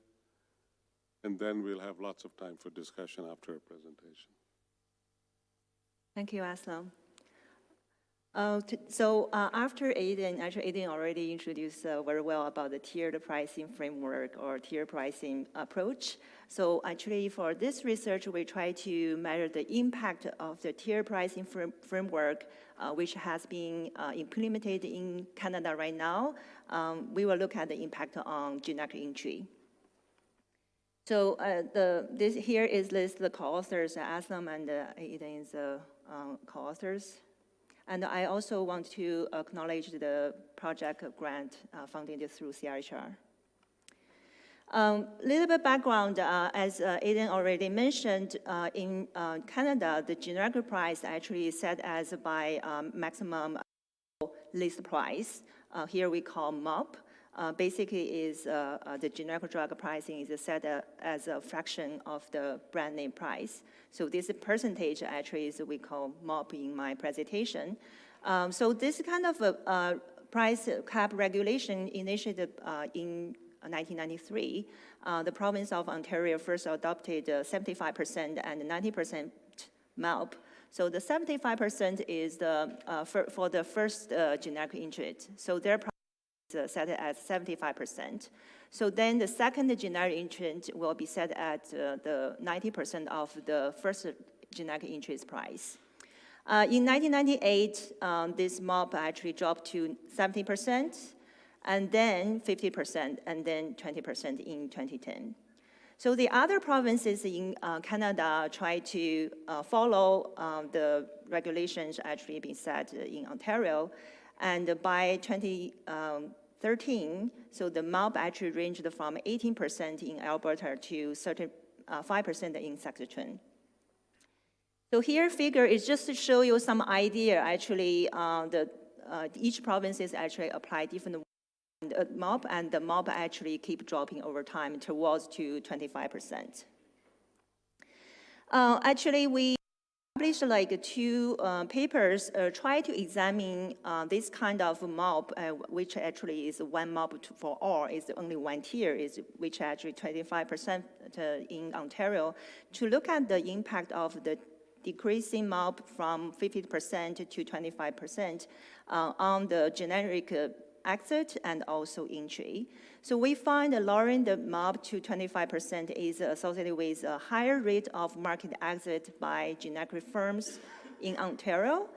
And then we'll have lots of time for discussion after her presentation. Thank you, Aslam. After Aidan, actually Aidan already introduced very well about the tiered pricing framework or tiered pricing approach. So actually for this research, we try to measure the impact of the tiered pricing framework, which has been implemented in Canada right now. We will look at the impact on generic entry. So this here is list the co-authors, Aslam and Aidan is the co-authors. And I also want to acknowledge the project grant funded through CRHR. Little bit background, as Aidan already mentioned, in Canada, the generic price actually is set as by maximum list price. Here we call MOP. Basically is the generic drug pricing is set as a fraction of the brand name price. So this percentage actually is we call MOP in my presentation. So this kind of price cap regulation initiated in 1993. The province of Ontario first adopted 75% and 90% MOP. So the 75% is for the first generic entrant. So their set at 75%. So then the second generic entrant will be set at the 90% of the first generic entrant's price. In 1998, this MOP actually dropped to 70%, and then 50%, and then 20% in 2010. So the other provinces in Canada try to follow the regulations actually being set in Ontario, and by 2013, so the MOP actually ranged from 18% in Alberta to 5% in Saskatchewan. So here figure is just to show you some idea. Actually, each province is actually apply different MOP, and the MOP actually keep dropping over time towards to 25%. Actually, we published like two papers try to examine this kind of MOP, which actually is one MOP for all, is only one tier, which actually 25% in Ontario, to look at the impact of the decreasing MOP from 50% to 25% on the generic exit and also entry. So we find that lowering the MOP to 25% is associated with a higher rate of market exit by generic firms in Ontario,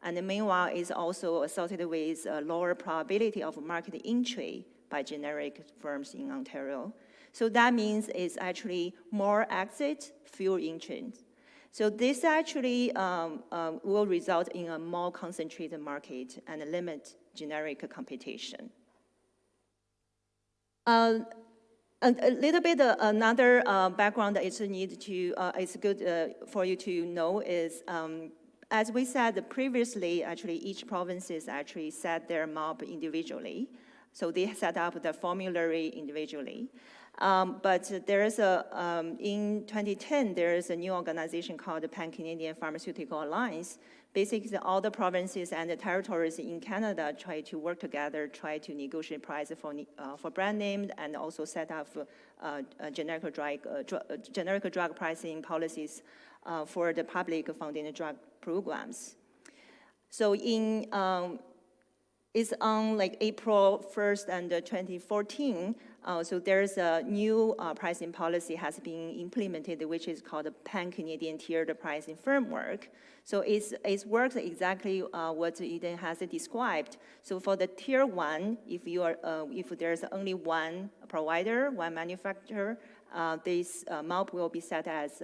And meanwhile, is also associated with a lower probability of market entry by generic firms in Ontario. So that means it's actually more exit, fewer entrants. So this actually will result in a more concentrated market and limit generic competition. A little bit another background that it's good for you to know is, as we said previously, actually each provinces actually set their MOP individually. So they set up the formulary individually. But there is in 2010, there is a new organization called the Pan-Canadian Pharmaceutical Alliance. Basically, all the provinces and the territories in Canada try to work together, try to negotiate price for brand name, and also set up generic drug pricing policies for the public funding drug programs. So it's on like April 1st and 2014. So there's a new pricing policy has been implemented, which is called the Pan-Canadian Tiered Pricing Framework. So it works exactly what Aidan has described. So for the tier 1, if there's only one provider, one manufacturer, this MOP will be set as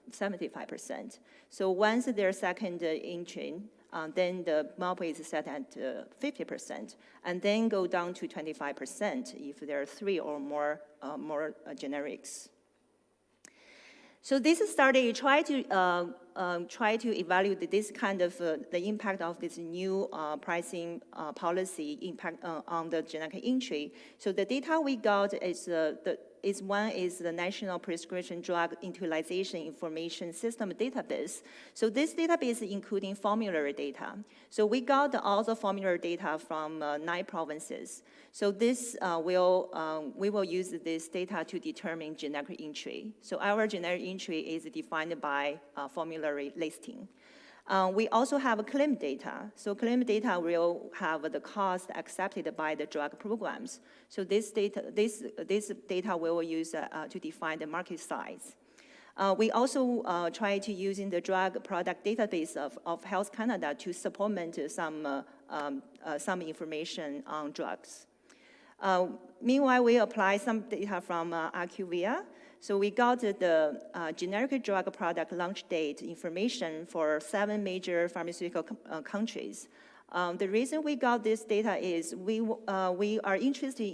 75%. So once there's second entry, then the MOP is set at 50%, and then go down to 25% if there are 3 or more generics. So this study try to evaluate this kind of the impact of this new pricing policy impact on the generic entry. So the data we got is one is the National Prescription Drug Utilization Information System database. So this database is including formulary data. So we got all the formulary data from 9 provinces. So this we will use this data to determine generic entry. So our generic entry is defined by formulary listing. We also have claim data. So claim data will have the cost accepted by the drug programs. So this data we will use to define the market size. We also try to use in the drug product database of Health Canada to supplement some information on drugs. Meanwhile, we apply some data from IQVIA. So we got the generic drug product launch date information for 7 major pharmaceutical countries. The reason we got this data is we are interested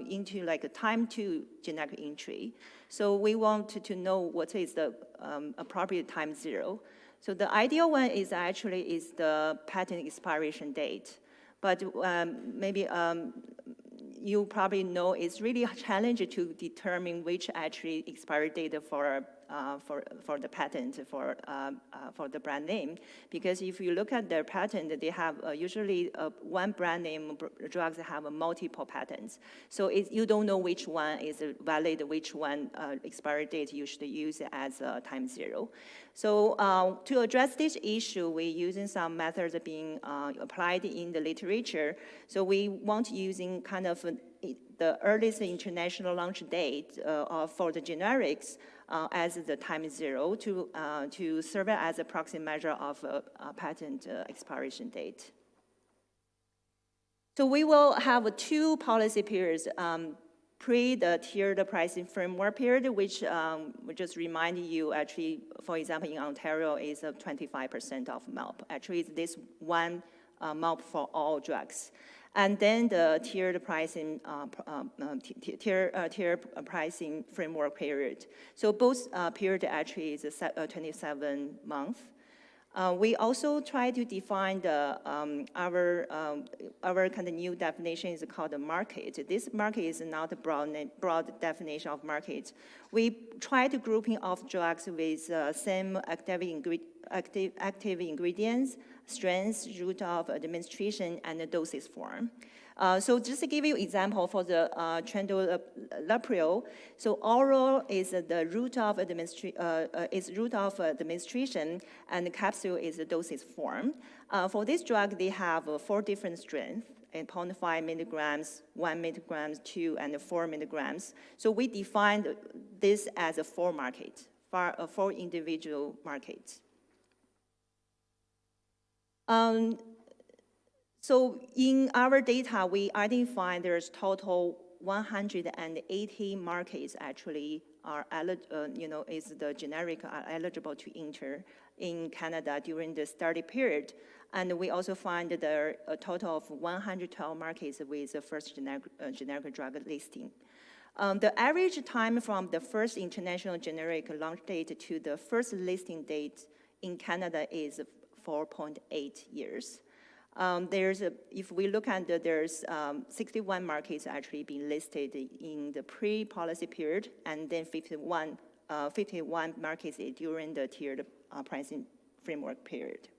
into like a time to generic entry. So we want to know what is the appropriate time zero. So the ideal one is actually the patent expiration date. But maybe you probably know it's really a challenge to determine which actually expiry date for the patent for the brand name, because if you look at their patent, they have usually one brand name drugs have multiple patents. So you don't know which one is valid, which one expiry date you should use as time zero. So to address this issue, we're using some methods being applied in the literature. So we want using kind of the earliest international launch date for the generics as the time zero to serve as a proxy measure of patent expiration date. So we will have 2 policy periods. Pre the tiered pricing framework period, which we just remind you actually, for example, in Ontario is 25% of MOP. Actually, it's this one MOP for all drugs. And then the tiered pricing pricing framework period. So both period actually is 27 months. We also try to define our kind of new definition is called the market. This market is not a broad definition of market. We try to grouping of drugs with same active ingredients, strengths, route of administration, and the dosage form. So just to give you example for the Trendolapril, so oral is the route of administration, and the capsule is the dosage form. For this drug, they have 4 different strengths, 0.5 milligrams, 1 milligrams, 2, and 4 milligrams. So we defined this as a 4 market, 4 individual markets. So in our data, we identified there's total 180 markets actually are, is the generic are eligible to enter in Canada during the study period. And we also find there are a total of 112 markets with the first generic drug listing. The average time from the first international generic launch date to the first listing date in Canada is 4.8 years. If we look at there's 61 markets actually being listed in the pre-policy period, and then 51 markets during the tiered pricing framework period.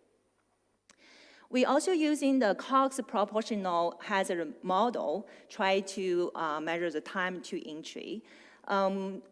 We also using the Cox proportional hazard model, try to measure the time to entry.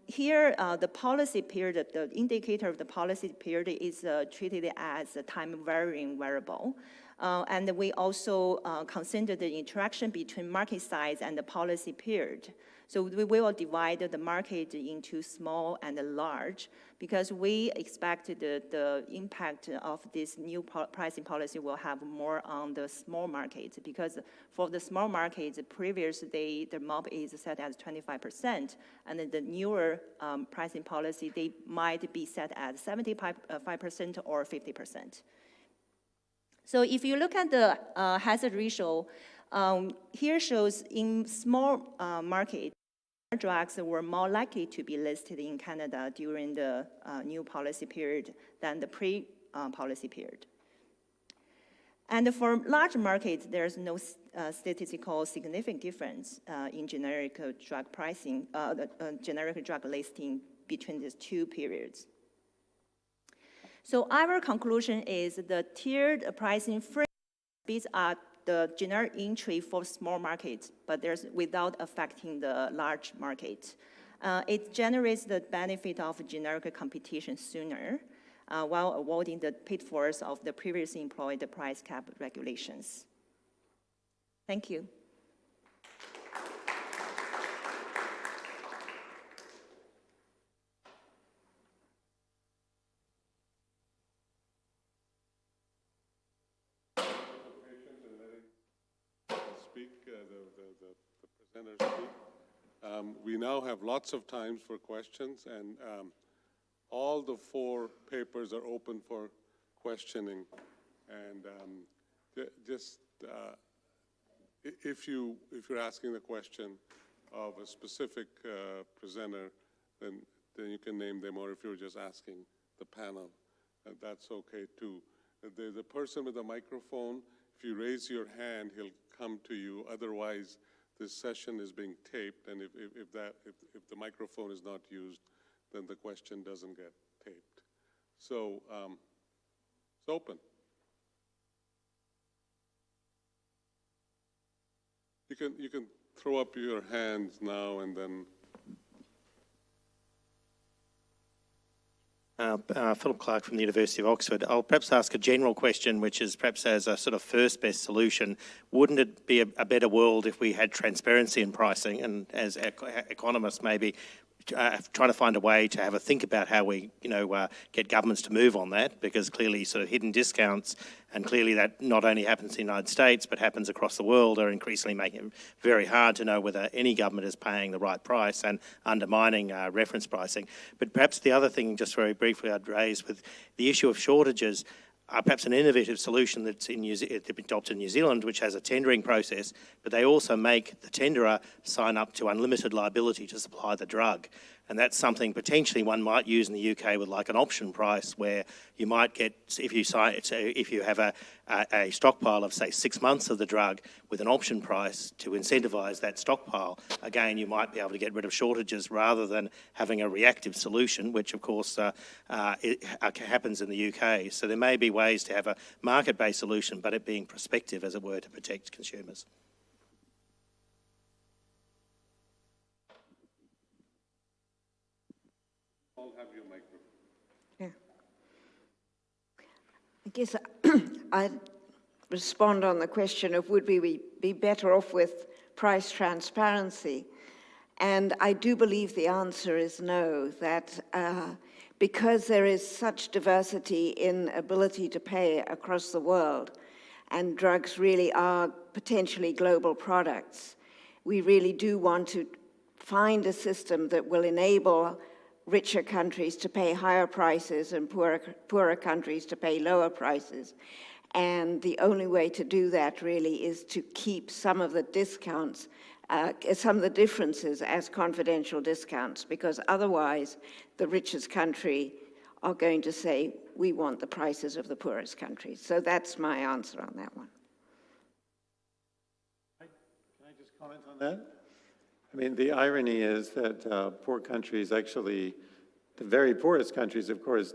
Here, the policy period, the indicator of the policy period is treated as a time-varying variable. And we also consider the interaction between market size and the policy period. So we will divide the market into small and large, because we expect the impact of this new pricing policy will have more on the small markets, because for the small markets, previously the MOP is set as 25%, and then the newer pricing policy, they might be set at 75% or 50%. So if you look at the hazard ratio, here shows in small markets, drugs were more likely to be listed in Canada during the new policy period than the pre-policy period. And for large markets, there's no statistical significant difference in generic drug pricing, generic drug listing between these two periods. So our conclusion is the tiered pricing framework speeds up the generic entry for small markets, but there's without affecting the large market. It generates the benefit of generic competition sooner, while avoiding the pitfalls of the previously employed price cap regulations. Thank you. The presenters speak. We now have lots of times for questions, and all the 4 papers are open for questioning. And if you're asking the question of a specific presenter, then you can name them, or if you're just asking the panel, that's okay too. There's a person with a microphone. If you raise your hand, he'll come to you. Otherwise, this session is being taped, and if the microphone is not used, then the question doesn't get taped. So it's open. You can throw up your hands now and then. Philip Clark from the University of Oxford. I'll perhaps ask a general question, which is perhaps as a sort of first best solution. Wouldn't it be a better world if we had transparency in pricing, and as economists maybe trying to find a way to have a think about how we, get governments to move on that, because clearly sort of hidden discounts, and clearly that not only happens in the United States but happens across the world, are increasingly making it very hard to know whether any government is paying the right price and undermining reference pricing. But perhaps the other thing, just very briefly, I'd raise with the issue of shortages, perhaps an innovative solution that's adopted in New Zealand, which has a tendering process, but they also make the tenderer sign up to unlimited liability to supply the drug. And that's something potentially one might use in the UK with like an option price, where you might get, if you have a stockpile of say 6 months of the drug with an option price to incentivise that stockpile, again you might be able to get rid of shortages rather than having a reactive solution, which of course happens in the UK. So there may be ways to have a market-based solution, but it being prospective, as it were, to protect consumers. I guess I'd respond on the question of would we be better off with price transparency? And I do believe the answer is no, that because there is such diversity in ability to pay across the world, and drugs really are potentially global products. We really do want to find a system that will enable richer countries to pay higher prices and poorer countries to pay lower prices. And the only way to do that really is to keep some of the discounts, some of the differences as confidential discounts, because otherwise the richest country are going to say, we want the prices of the poorest countries. So that's my answer on that one. Can I just comment on that? I mean, the irony is that poor countries actually, the very poorest countries, of course,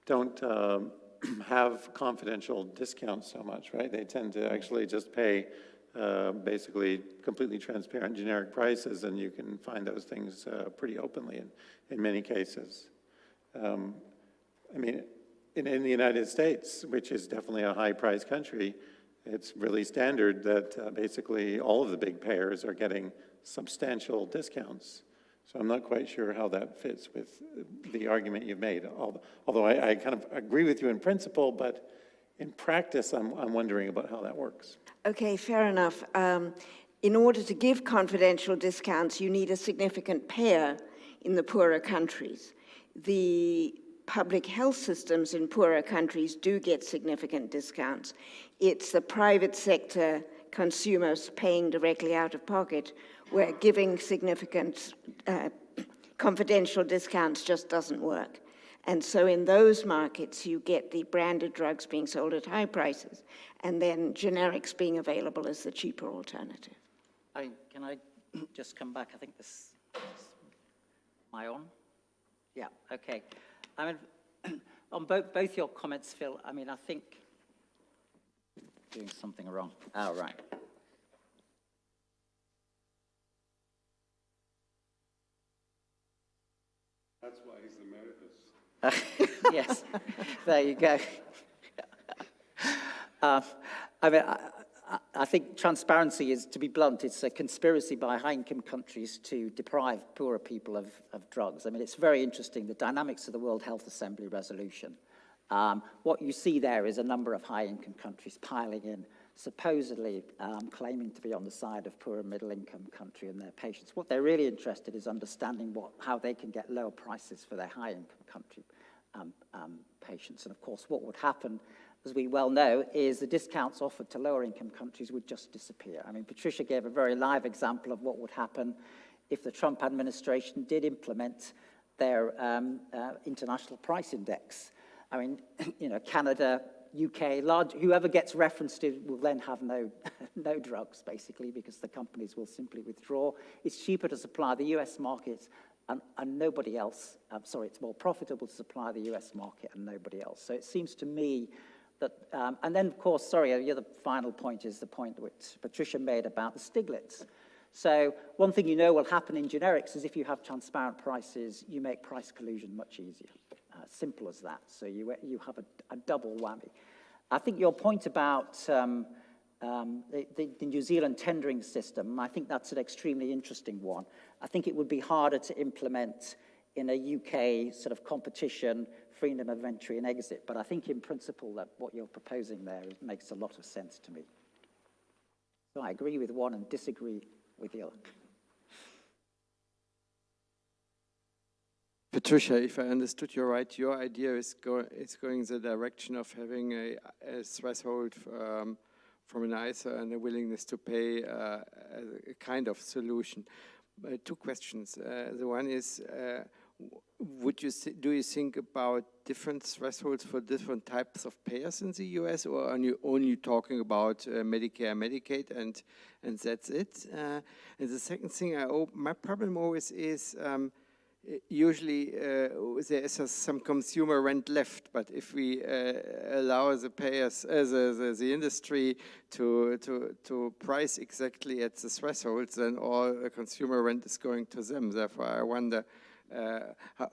don't have confidential discounts so much, right? They tend to actually just pay basically completely transparent generic prices, and you can find those things pretty openly in many cases. I mean, in the United States, which is definitely a high-price country, it's really standard that basically all of the big payers are getting substantial discounts. So I'm not quite sure how that fits with the argument you've made, although I kind of agree with you in principle, but in practice, I'm wondering about how that works. Okay, fair enough. In order to give confidential discounts, you need a significant payer in the poorer countries. The public health systems in poorer countries do get significant discounts. It's the private sector consumers paying directly out of pocket where giving significant confidential discounts just doesn't work. And so in those markets, you get the branded drugs being sold at high prices and then generics being available as the cheaper alternative. Can I just come back? I think this, am I on? Yeah, okay. I mean, on both your comments, Phil, I mean, I think, doing something wrong. Oh, right. That's why he's emeritus. Yes, there you go. I mean, I think transparency is, to be blunt, it's a conspiracy by high-income countries to deprive poorer people of drugs. I mean, it's very interesting, the dynamics of the World Health Assembly resolution. What you see there is a number of high-income countries piling in, supposedly claiming to be on the side of poor and middle-income country and their patients. What they're really interested in is understanding how they can get lower prices for their high-income country patients. And of course, what would happen, as we well know, is the discounts offered to lower-income countries would just disappear. I mean, Patricia gave a very live example of what would happen if the Trump administration did implement their international price index. I mean, you know, Canada, UK, whoever gets referenced to will then have no drugs, basically, because the companies will simply withdraw. It's cheaper to supply the US market and nobody else. It's more profitable to supply the US market and nobody else. So it seems to me that, and then, of course, the other final point is the point which Patricia made about the stiglets. So one thing you know will happen in generics is if you have transparent prices, you make price collusion much easier. Simple as that. So you have a double whammy. I think your point about the New Zealand tendering system, I think that's an extremely interesting one. I think it would be harder to implement in a UK sort of competition, freedom of entry and exit. But I think in principle that what you're proposing there makes a lot of sense to me. So I agree with one and disagree with the other. Patricia, if I understood you right, your idea is going in the direction of having a threshold from an ICER and a willingness to pay a kind of solution. Two questions. The one is, do you think about different thresholds for different types of payers in the US, or are you only talking about Medicare, Medicaid, and that's it? And the second thing, my problem always is, usually there is some consumer rent left, but if we allow the payers, the industry to price exactly at the thresholds, then all consumer rent is going to them. Therefore, I wonder,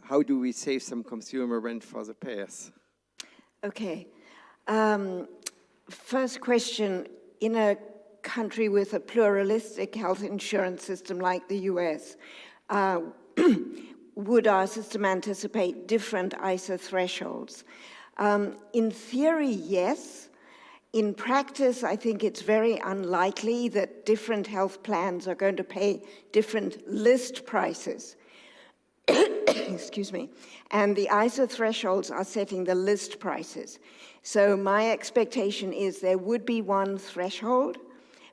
how do we save some consumer rent for the payers? Okay. First question, in a country with a pluralistic health insurance system like the US, would our system anticipate different ICER thresholds? In theory, yes, In practice, I think it's very unlikely that different health plans are going to pay different list prices. Excuse me. And the ISA thresholds are setting the list prices. So my expectation is there would be one threshold,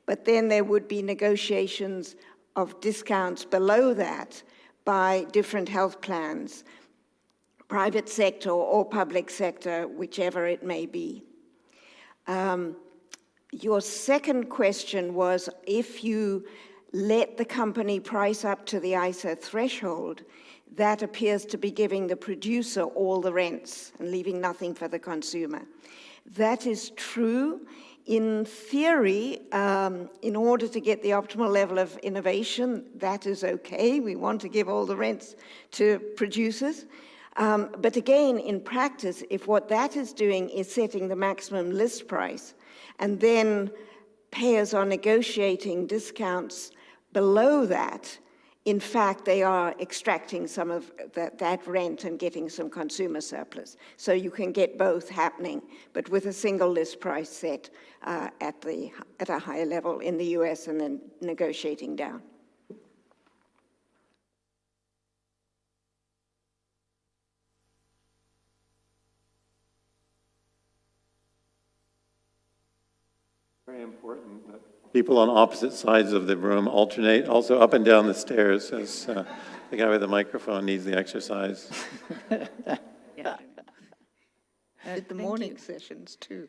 but then there would be negotiations of discounts below that by different health plans, private sector or public sector, whichever it may be. Your second question was if you let the company price up to the ISA threshold, that appears to be giving the producer all the rents and leaving nothing for the consumer. That is true. In theory, in order to get the optimal level of innovation, that is okay. We want to give all the rents to producers. But again, in practice, if what that is doing is setting the maximum list price, and then payers are negotiating discounts below that, in fact, they are extracting some of that rent and getting some consumer surplus. So you can get both happening, but with a single list price set at a higher level in the US and then negotiating down. Very important that people on opposite sides of the room alternate, also up and down the stairs, as the guy with the microphone needs the exercise. At the morning sessions too.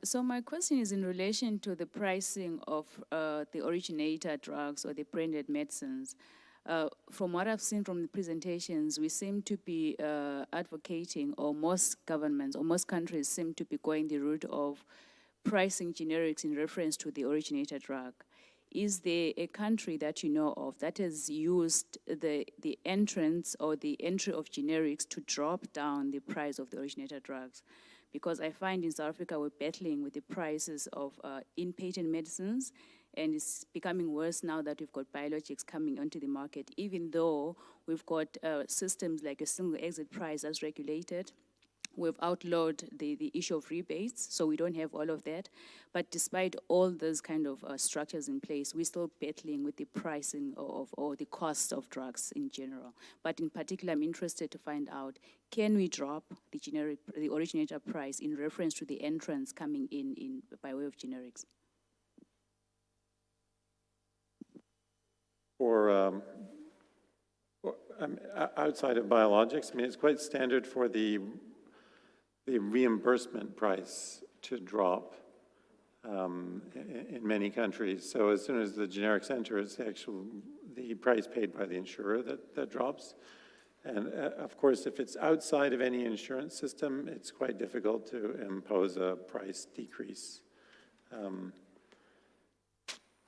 So my question is in relation to the pricing of the originator drugs or the branded medicines. From what I've seen from the presentations, we seem to be advocating, or most governments or most countries seem to be going the route of pricing generics in reference to the originator drug. Is there a country that you know of that has used the entrance or the entry of generics to drop down the price of the originator drugs? Because I find in South Africa we're battling with the prices of in-patent medicines, and it's becoming worse now that we've got biologics coming onto the market, even though we've got systems like a single exit price that's regulated. We've outlawed the issue of rebates, so we don't have all of that. But despite all those kind of structures in place, we're still battling with the pricing of or the cost of drugs in general. But in particular, I'm interested to find out, can we drop the originator price in reference to the entrants coming in by way of generics? Outside of biologics, I mean, it's quite standard for the reimbursement price to drop in many countries. So as soon as the generics enter, it's the price paid by the insurer that drops. And of course, if it's outside of any insurance system, it's quite difficult to impose a price decrease.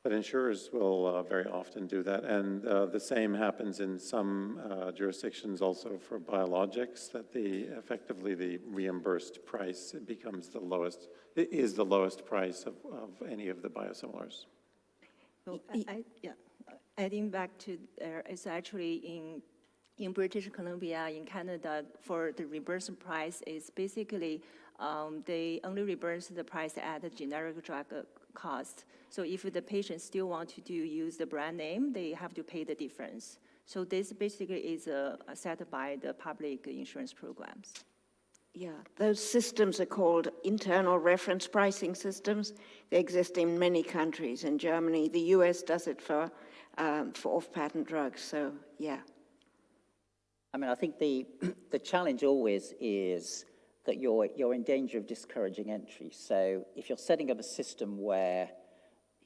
But insurers will very often do that. And the same happens in some jurisdictions also for biologics, that effectively the reimbursed price becomes the lowest, it is the lowest price of any of the biosimilars. So adding back to there, it's actually in British Columbia, in Canada, for the reimbursement price is basically they only reimburse the price at the generic drug cost. So if the patient still want to use the brand name, they have to pay the difference. So this basically is set by the public insurance programs. Yeah, those systems are called internal reference pricing systems. They exist in many countries. In Germany, the US does it for off-patent drugs, so yeah. I mean, I think the challenge always is that you're in danger of discouraging entry. So if you're setting up a system where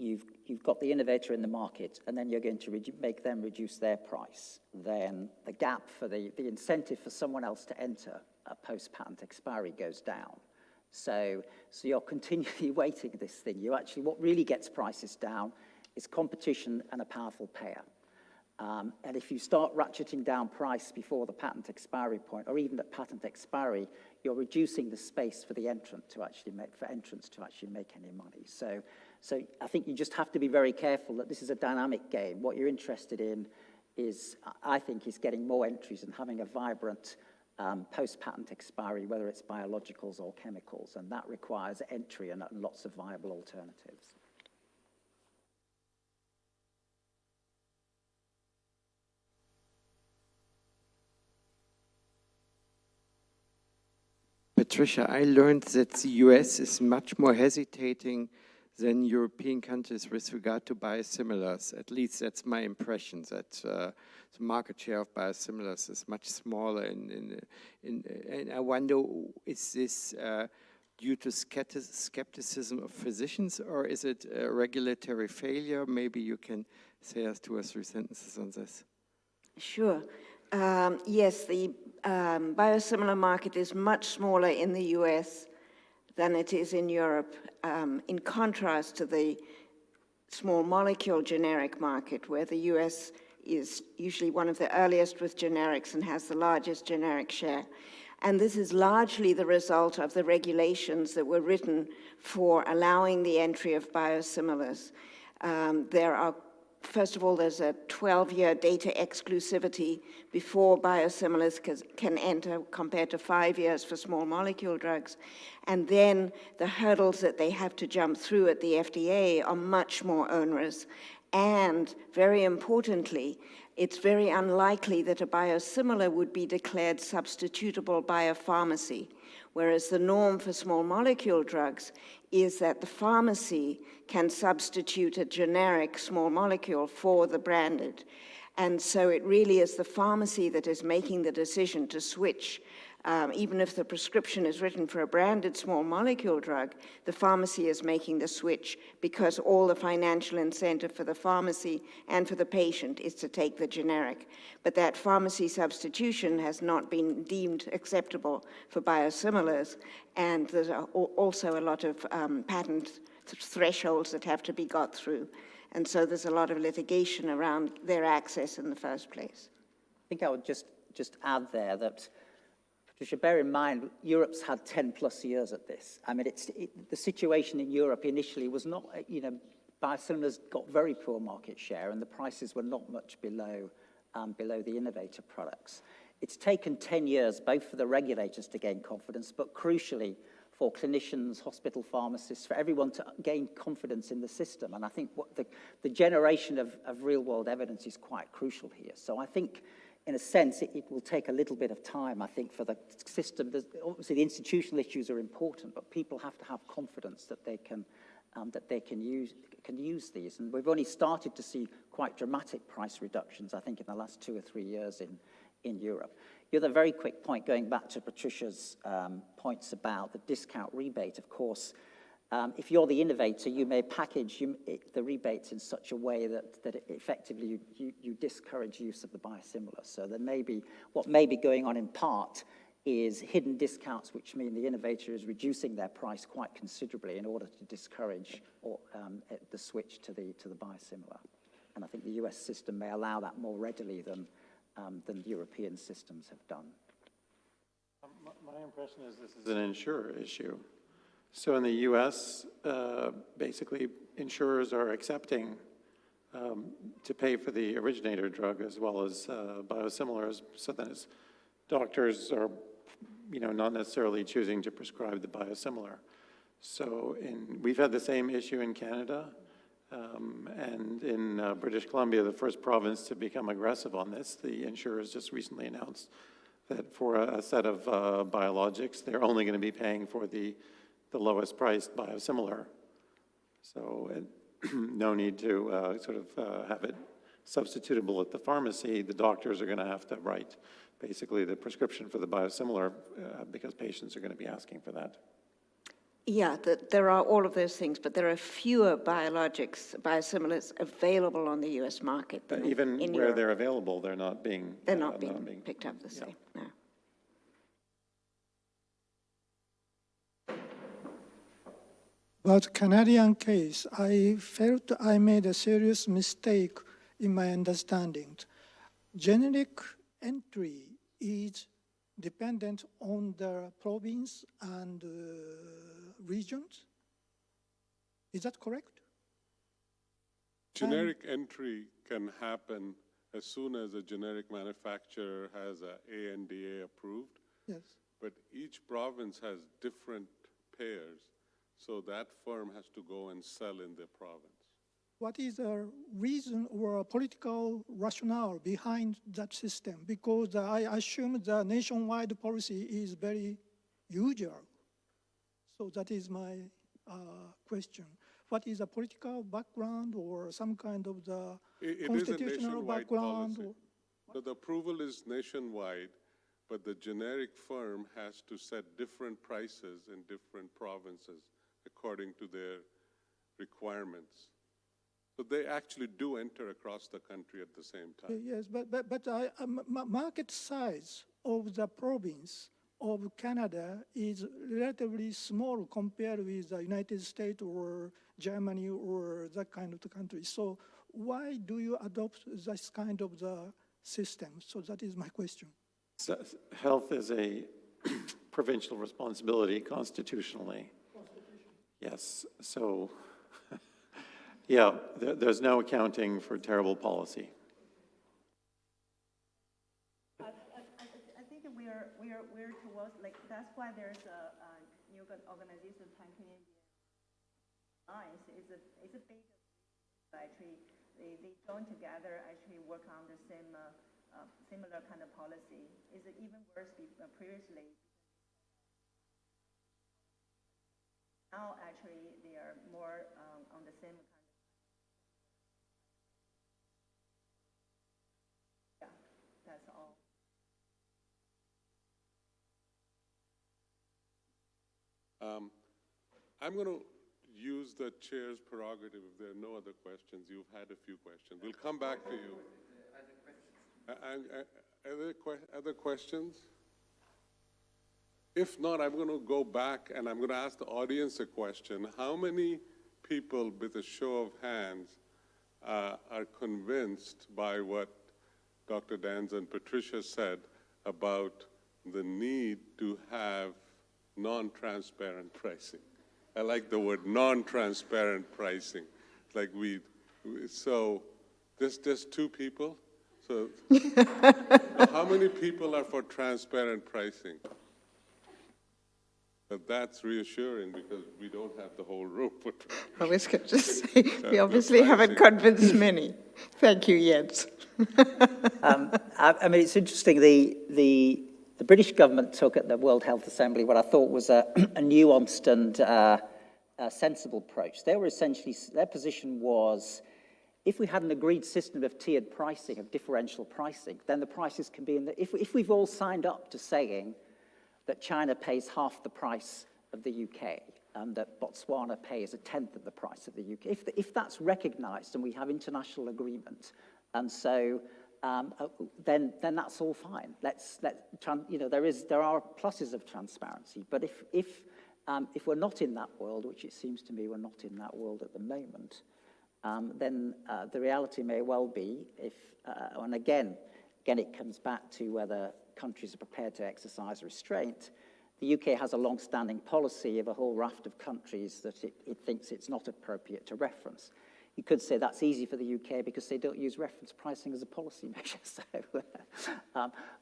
you've got the innovator in the market and then you're going to make them reduce their price, then the gap for the incentive for someone else to enter a post-patent expiry goes down. So you're continually weighting this thing. What really gets prices down is competition and a powerful payer. And if you start ratcheting down price before the patent expiry point, or even at patent expiry, you're reducing the space for the entrants to actually make any money. So I think you just have to be very careful that this is a dynamic game. What you're interested in is, I think, is getting more entries and having a vibrant post-patent expiry, whether it's biologicals or chemicals, and that requires entry and lots of viable alternatives. Patricia, I learned that the US is much more hesitating than European countries with regard to biosimilars. At least that's my impression, that the market share of biosimilars is much smaller. And I wonder, is this due to skepticism of physicians, or is it a regulatory failure? Maybe you can say us 2 or 3 sentences on this. Sure. Yes, the biosimilar market is much smaller in the US than it is in Europe, in contrast to the small molecule generic market, where the US is usually one of the earliest with generics and has the largest generic share. And this is largely the result of the regulations that were written for allowing the entry of biosimilars. First of all, there's a 12-year data exclusivity before biosimilars can enter, compared to 5 years for small molecule drugs. And then the hurdles that they have to jump through at the FDA are much more onerous. And very importantly, it's very unlikely that a biosimilar would be declared substitutable by a pharmacy, whereas the norm for small molecule drugs is that the pharmacy can substitute a generic small molecule for the branded. And so it really is the pharmacy that is making the decision to switch. Even if the prescription is written for a branded small molecule drug, the pharmacy is making the switch because all the financial incentive for the pharmacy and for the patient is to take the generic. But that pharmacy substitution has not been deemed acceptable for biosimilars, and there's also a lot of patent thresholds that have to be got through. And so there's a lot of litigation around their access in the first place. I think I would just add there that you should bear in mind, Europe's had 10 plus years at this. I mean, the situation in Europe initially was not, biosimilars got very poor market share and the prices were not much below the innovator products. It's taken 10 years, both for the regulators to gain confidence, but crucially for clinicians, hospital pharmacists, for everyone to gain confidence in the system. And I think what the generation of real-world evidence is quite crucial here. So I think, in a sense, it will take a little bit of time, I think, for the system. Obviously, the institutional issues are important, but people have to have confidence that they can use these. And we've only started to see quite dramatic price reductions, I think, in the last 2 or 3 years in Europe. The other very quick point, going back to Patricia's points about the discount rebate, of course, if you're the innovator, you may package the rebates in such a way that effectively you discourage use of the biosimilar. So there may be, what may be going on in part is hidden discounts, which mean the innovator is reducing their price quite considerably in order to discourage the switch to the biosimilar. And I think the US system may allow that more readily than European systems have done. My impression is this is an insurer issue. So in the US, basically, insurers are accepting to pay for the originator drug as well as biosimilars, so that doctors are, not necessarily choosing to prescribe the biosimilar. So we've had the same issue in Canada, and in British Columbia, the first province to become aggressive on this. The insurers just recently announced that for a set of biologics, they're only going to be paying for the lowest priced biosimilar. So no need to have it substitutable at the pharmacy. The doctors are going to have to write basically the prescription for the biosimilar because patients are going to be asking for that. Yeah, there are all of those things, but there are fewer biosimilars available on the US market than even in where Europe. they're available, they're not being picked up the same. No. About Canadian case, I felt I made a serious mistake in my understanding. Generic entry is dependent on the province and regions. Is that correct? Generic entry can happen as soon as a generic manufacturer has a ANDA approved. Yes. But each province has different payers, so that firm has to go and sell in their province. What is the reason or political rationale behind that system? Because I assume the nationwide policy is very usual. So that is my question. What is the political background or some kind of the It is a constitutional nationwide background? policy. So the approval is nationwide, but the generic firm has to set different prices in different provinces according to their requirements. So they actually do enter across the country at the same time. Yes, but market size of the province of Canada is relatively small compared with the United States or Germany or that kind of the country. So why do you adopt this kind of the system? So that is my question. So health is a provincial responsibility constitutionally. Yes, so, yeah, there's no accounting for terrible policy. I think we're towards, like, that's why there's a new organization, Pan-Canadian Alliance. It's a big, actually, they join together, actually work on the same, similar kind of policy. Is it even worse previously? Now, actually, they are more on the same kind of. Yeah, that's all. I'm going to use the chair's prerogative if there are no other questions. You've had a few questions. We'll come back to you. Other questions? If not, I'm going to go back and I'm going to ask the audience a question. How many people, with a show of hands, are convinced by what Dr. Danzon and Patricia said about the need to have non-transparent pricing? I like the word non-transparent pricing. Like so there's just two people? So how many people are for transparent pricing? But that's reassuring because we don't have the whole room for I was going to say, we obviously haven't convinced many. Thank you, Jens. I mean, it's interesting, the British government took at the World Health Assembly what I thought was a nuanced and sensible approach. They were essentially, their position was, if we had an agreed system of tiered pricing, of differential pricing, then the prices can be in the, if we've all signed up to saying that China pays half the price of the UK and that Botswana pays a tenth of the price of the UK, if that's recognized and we have international agreement, and so then that's all fine. There are pluses of transparency, but if we're not in that world, which it seems to me we're not in that world at the moment, then the reality may well be and again it comes back to whether countries are prepared to exercise restraint. The UK has a long-standing policy of a whole raft of countries that it thinks it's not appropriate to reference. You could say that's easy for the UK because they don't use reference pricing as a policy measure. So,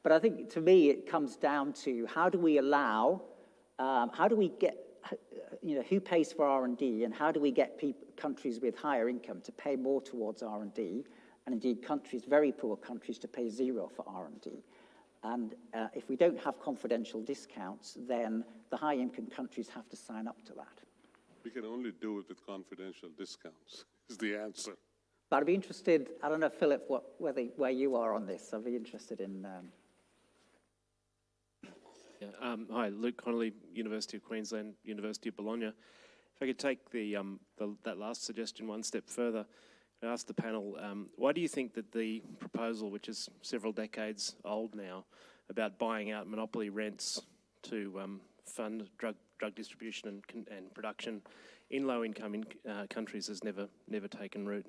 but I think, to me, it comes down to how do we allow, how do we get, who pays for R&D, and how do we get countries with higher income to pay more towards R&D, and indeed very poor countries to pay zero for R&D. And if we don't have confidential discounts, then the high-income countries have to sign up to that. We can only do it with confidential discounts, is the answer. But I'd be interested, I don't know, Philip, where you are on this. I'd be interested in... Hi, Luke Connolly, University of Queensland, University of Bologna. If I could take that last suggestion one step further and ask the panel, why do you think that the proposal, which is several decades old now, about buying out monopoly rents to fund drug distribution and production in low-income countries has never taken root?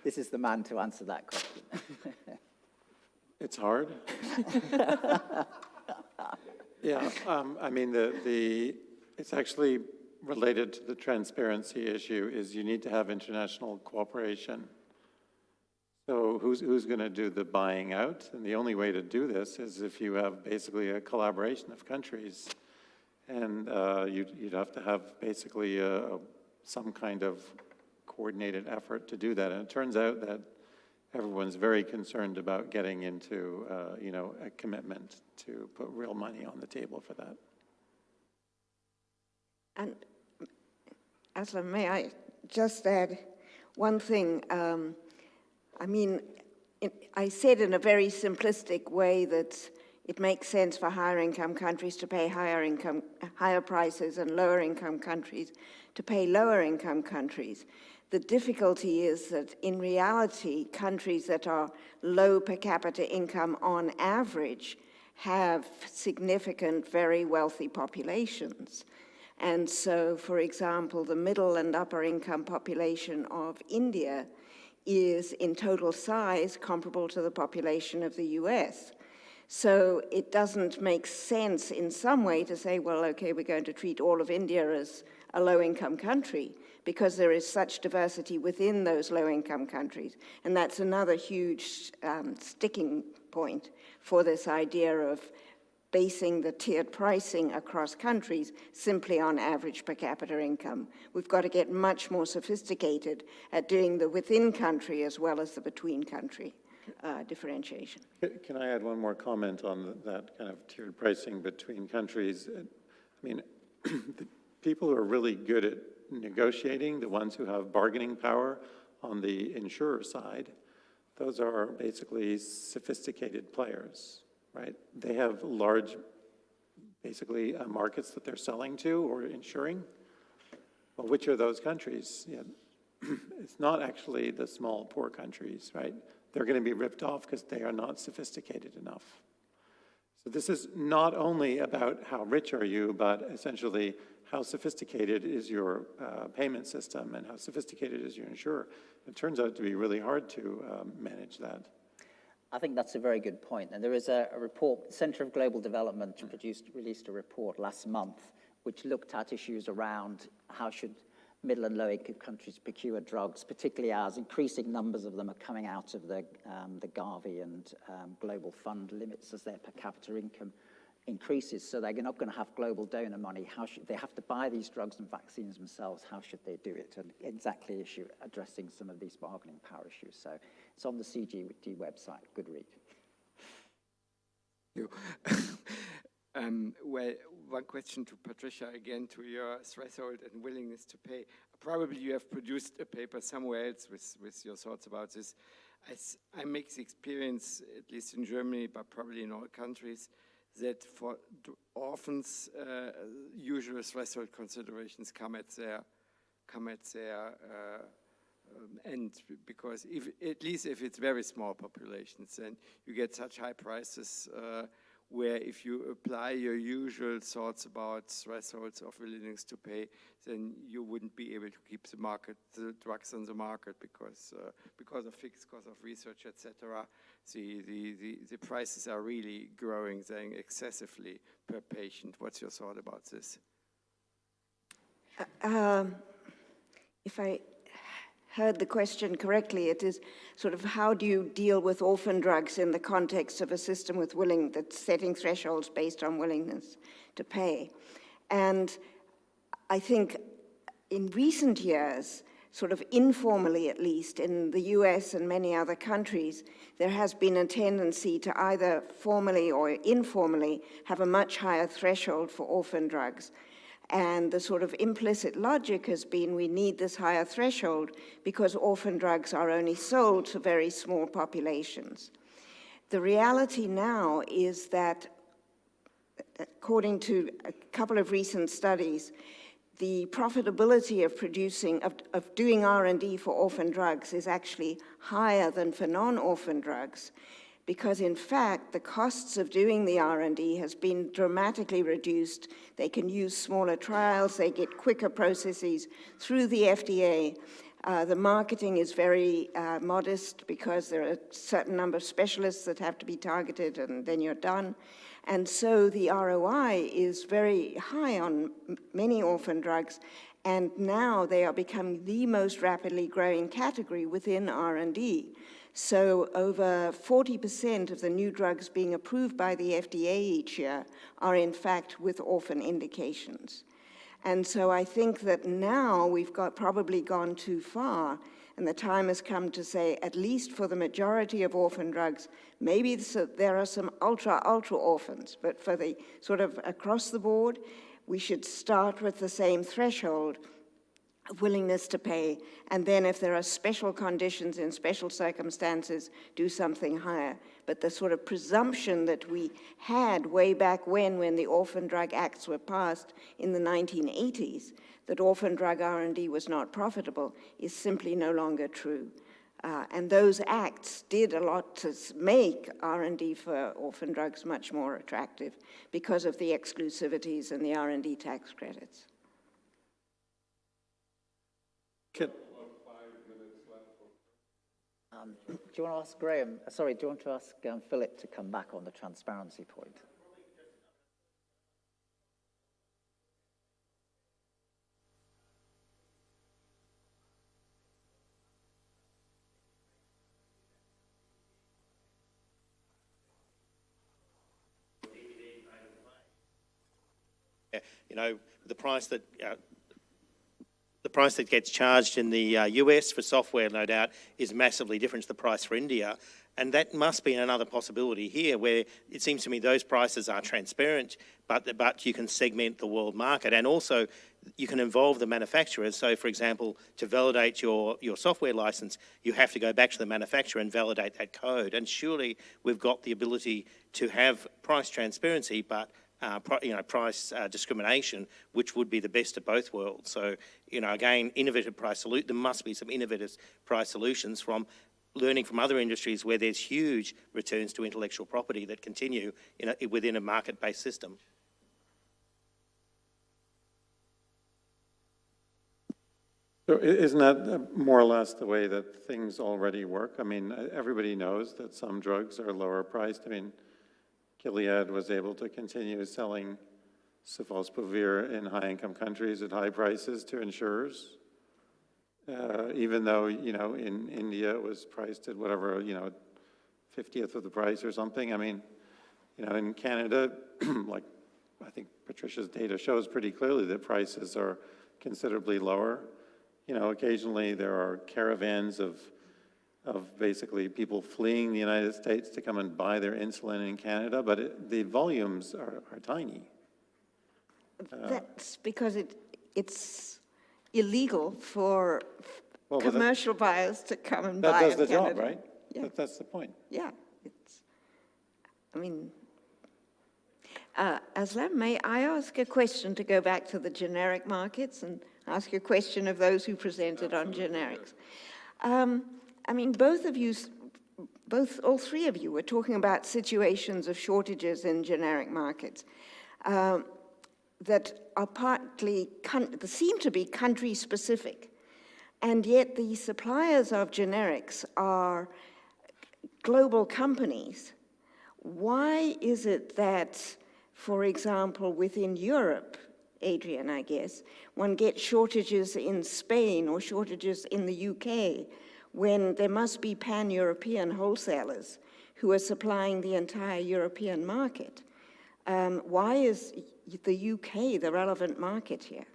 This is the man to answer that question. It's hard. Yeah, I mean, it's actually related to the transparency issue, is you need to have international cooperation. So who's going to do the buying out? And the only way to do this is if you have basically a collaboration of countries, and you'd have to have basically some kind of coordinated effort to do that. And it turns out that everyone's very concerned about getting into, you know, a commitment to put real money on the table for that. And Aslam, may I just add one thing? I mean, I said in a very simplistic way that it makes sense for higher income countries to pay higher prices and lower income countries to pay lower income countries. The difficulty is that in reality, countries that are low per capita income on average have significant, very wealthy populations. And so, for example, the middle and upper income population of India is in total size comparable to the population of the US. So it doesn't make sense in some way to say, well, okay, we're going to treat all of India as a low-income country, because there is such diversity within those low-income countries. And that's another huge sticking point for this idea of basing the tiered pricing across countries simply on average per capita income. We've got to get much more sophisticated at doing the within country as well as the between country differentiation. Can I add one more comment on that kind of tiered pricing between countries? I mean, the people who are really good at negotiating, the ones who have bargaining power on the insurer side, those are basically sophisticated players, right? They have large, basically, markets that they're selling to or insuring. Well, which are those countries? Yeah. It's not actually the small, poor countries, right? They're going to be ripped off because they are not sophisticated enough. So this is not only about how rich are you, but essentially how sophisticated is your payment system and how sophisticated is your insurer. It turns out to be really hard to manage that. I think that's a very good point. And there is a report, Center of Global Development released a report last month, which looked at issues around how should middle and low income countries procure drugs, particularly as increasing numbers of them are coming out of the Gavi and Global Fund limits as their per capita income increases. So they're not going to have global donor money. How should they have to buy these drugs and vaccines themselves? How should they do it? And exactly addressing some of these bargaining power issues. So it's on the CGD website. Good read. Well, one question to Patricia, again, to your threshold and willingness to pay. Probably you have produced a paper somewhere else with your thoughts about this. I make the experience, at least in Germany, but probably in all countries, that for orphans, usual threshold considerations come at their end, because at least if it's very small populations, then you get such high prices where if you apply your usual thoughts about thresholds of willingness to pay, then you wouldn't be able to keep the drugs on the market because of fixed cost of research, etc. The prices are really growing then excessively per patient. What's your thought about this? If I heard the question correctly, it is sort of how do you deal with orphan drugs in the context of a system that's setting thresholds based on willingness to pay. And I think in recent years, sort of informally at least, in the US and many other countries, there has been a tendency to either formally or informally have a much higher threshold for orphan drugs. And the sort of implicit logic has been we need this higher threshold because orphan drugs are only sold to very small populations. The reality now is that, according to a couple of recent studies, the profitability of doing R&D for orphan drugs is actually higher than for non-orphan drugs, because in fact, the costs of doing the R&D has been dramatically reduced. They can use smaller trials, they get quicker processes through the FDA. The marketing is very modest because there are a certain number of specialists that have to be targeted and then you're done. And so the ROI is very high on many orphan drugs, and now they are becoming the most rapidly growing category within R&D. So over 40% of the new drugs being approved by the FDA each year are in fact with orphan indications. And so I think that now we've probably gone too far, and the time has come to say, at least for the majority of orphan drugs, maybe there are some ultra orphans, but for the sort of across the board, we should start with the same threshold of willingness to pay, and then if there are special conditions in special circumstances, do something higher. But the sort of presumption that we had way back when the Orphan Drug Acts were passed in the 1980s, that orphan drug R&D was not profitable, is simply no longer true. And those acts did a lot to make R&D for orphan drugs much more attractive because of the exclusivities and the R&D tax credits. Can, Do you want to ask Graham, sorry, do you want to ask Philip to come back on the transparency point? You know, the price that gets charged in the US for software, no doubt, is massively different to the price for India. And that must be another possibility here, where it seems to me those prices are transparent, but you can segment the world market. And also, you can involve the manufacturers. So, for example, to validate your software license, you have to go back to the manufacturer and validate that code. And surely we've got the ability to have price transparency, but price discrimination, which would be the best of both worlds. So, again, there must be some innovative price solutions from learning from other industries where there's huge returns to intellectual property that continue within a market-based system. So isn't that more or less the way that things already work? I mean, everybody knows that some drugs are lower priced. I mean, Gilead was able to continue selling Sofosbuvir in high-income countries at high prices to insurers, even though, in India it was priced at whatever, 50th of the price or something. I mean, in Canada, like I think Patricia's data shows pretty clearly that prices are considerably lower. Occasionally there are caravans of basically people fleeing the United States to come and buy their insulin in Canada, but the volumes are tiny. That's because it's illegal for commercial buyers to come and buy that does in the Canada. job, right? Yeah. That's the point. Yeah. Aslam, may I ask a question to go back to the generic markets and ask a question of those who presented on generics? All three of you were talking about situations of shortages in generic markets that are partly, seem to be country-specific, and yet the suppliers of generics are global companies. Why is it that, for example, within Europe, Adrian, I guess, one gets shortages in Spain or shortages in the UK when there must be pan-European wholesalers who are supplying the entire European market? Why is the UK the relevant market here?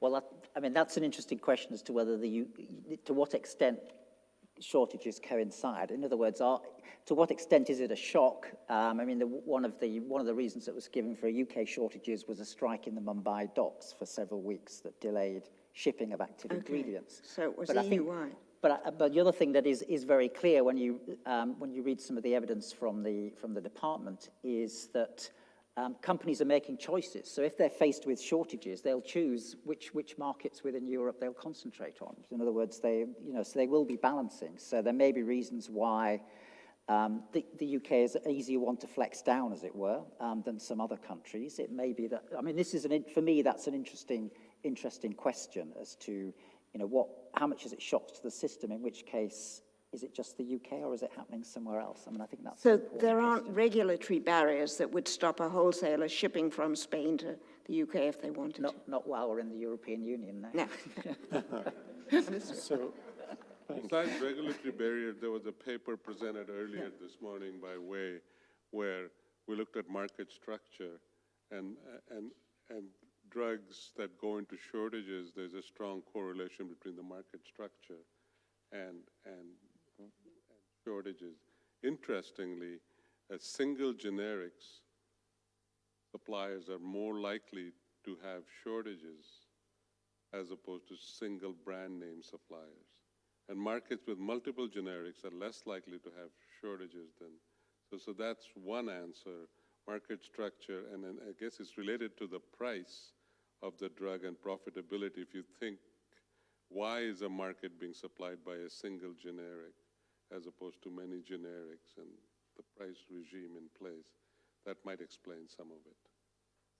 Well, that's an interesting question as to whether to what extent shortages coincide. In other words, to what extent is it a shock? One of the reasons that was given for UK shortages was a strike in the Mumbai docks for several weeks that delayed shipping of active ingredients. So it was But EU-wide. But the other thing that is very clear when you read some of the evidence from the department is that companies are making choices. So if they're faced with shortages, they'll choose which markets within Europe they'll concentrate on. In other words, so they will be balancing. So there may be reasons why the UK is an easier one to flex down, as it were, than some other countries. It may be that, for me, that's an interesting question as to, how much is it shocked to the system, in which case, is it just the UK or is it happening somewhere else? I think that's So there aren't regulatory barriers that would stop a wholesaler shipping from Spain to the UK if they wanted to? Not while we're in the European Union, no. No. Besides regulatory barriers, there was a paper presented earlier this morning by Wei, where we looked at market structure and drugs that go into shortages. There's a strong correlation between the market structure and shortages. Interestingly, single generics suppliers are more likely to have shortages as opposed to single brand name suppliers. And markets with multiple generics are less likely to have shortages than, so that's one answer, market structure, and then I guess it's related to the price of the drug and profitability. If you think, why is a market being supplied by a single generic as opposed to many generics and the price regime in place? That might explain some of it.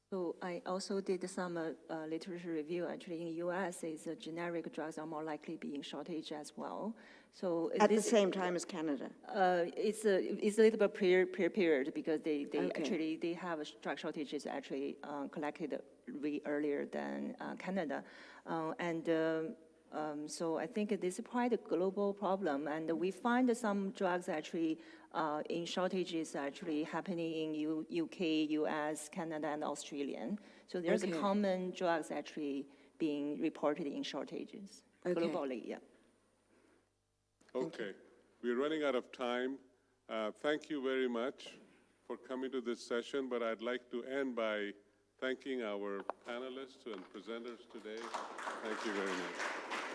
So I also did some literature review. Actually, in the U.S., generic drugs are more likely be in shortage as well. So At the same time as Canada? It's a little bit period because they have drug shortages actually collected way earlier than Canada, so I think this is quite a global problem, and we find some drugs actually in shortages actually happening in UK, US, Canada, and Australian. So there's a common drugs actually being reported in shortages globally. Yeah. Okay, we're running out of time. Thank you very much for coming to this session, but I'd like to end by thanking our panelists and presenters today. Thank you very much.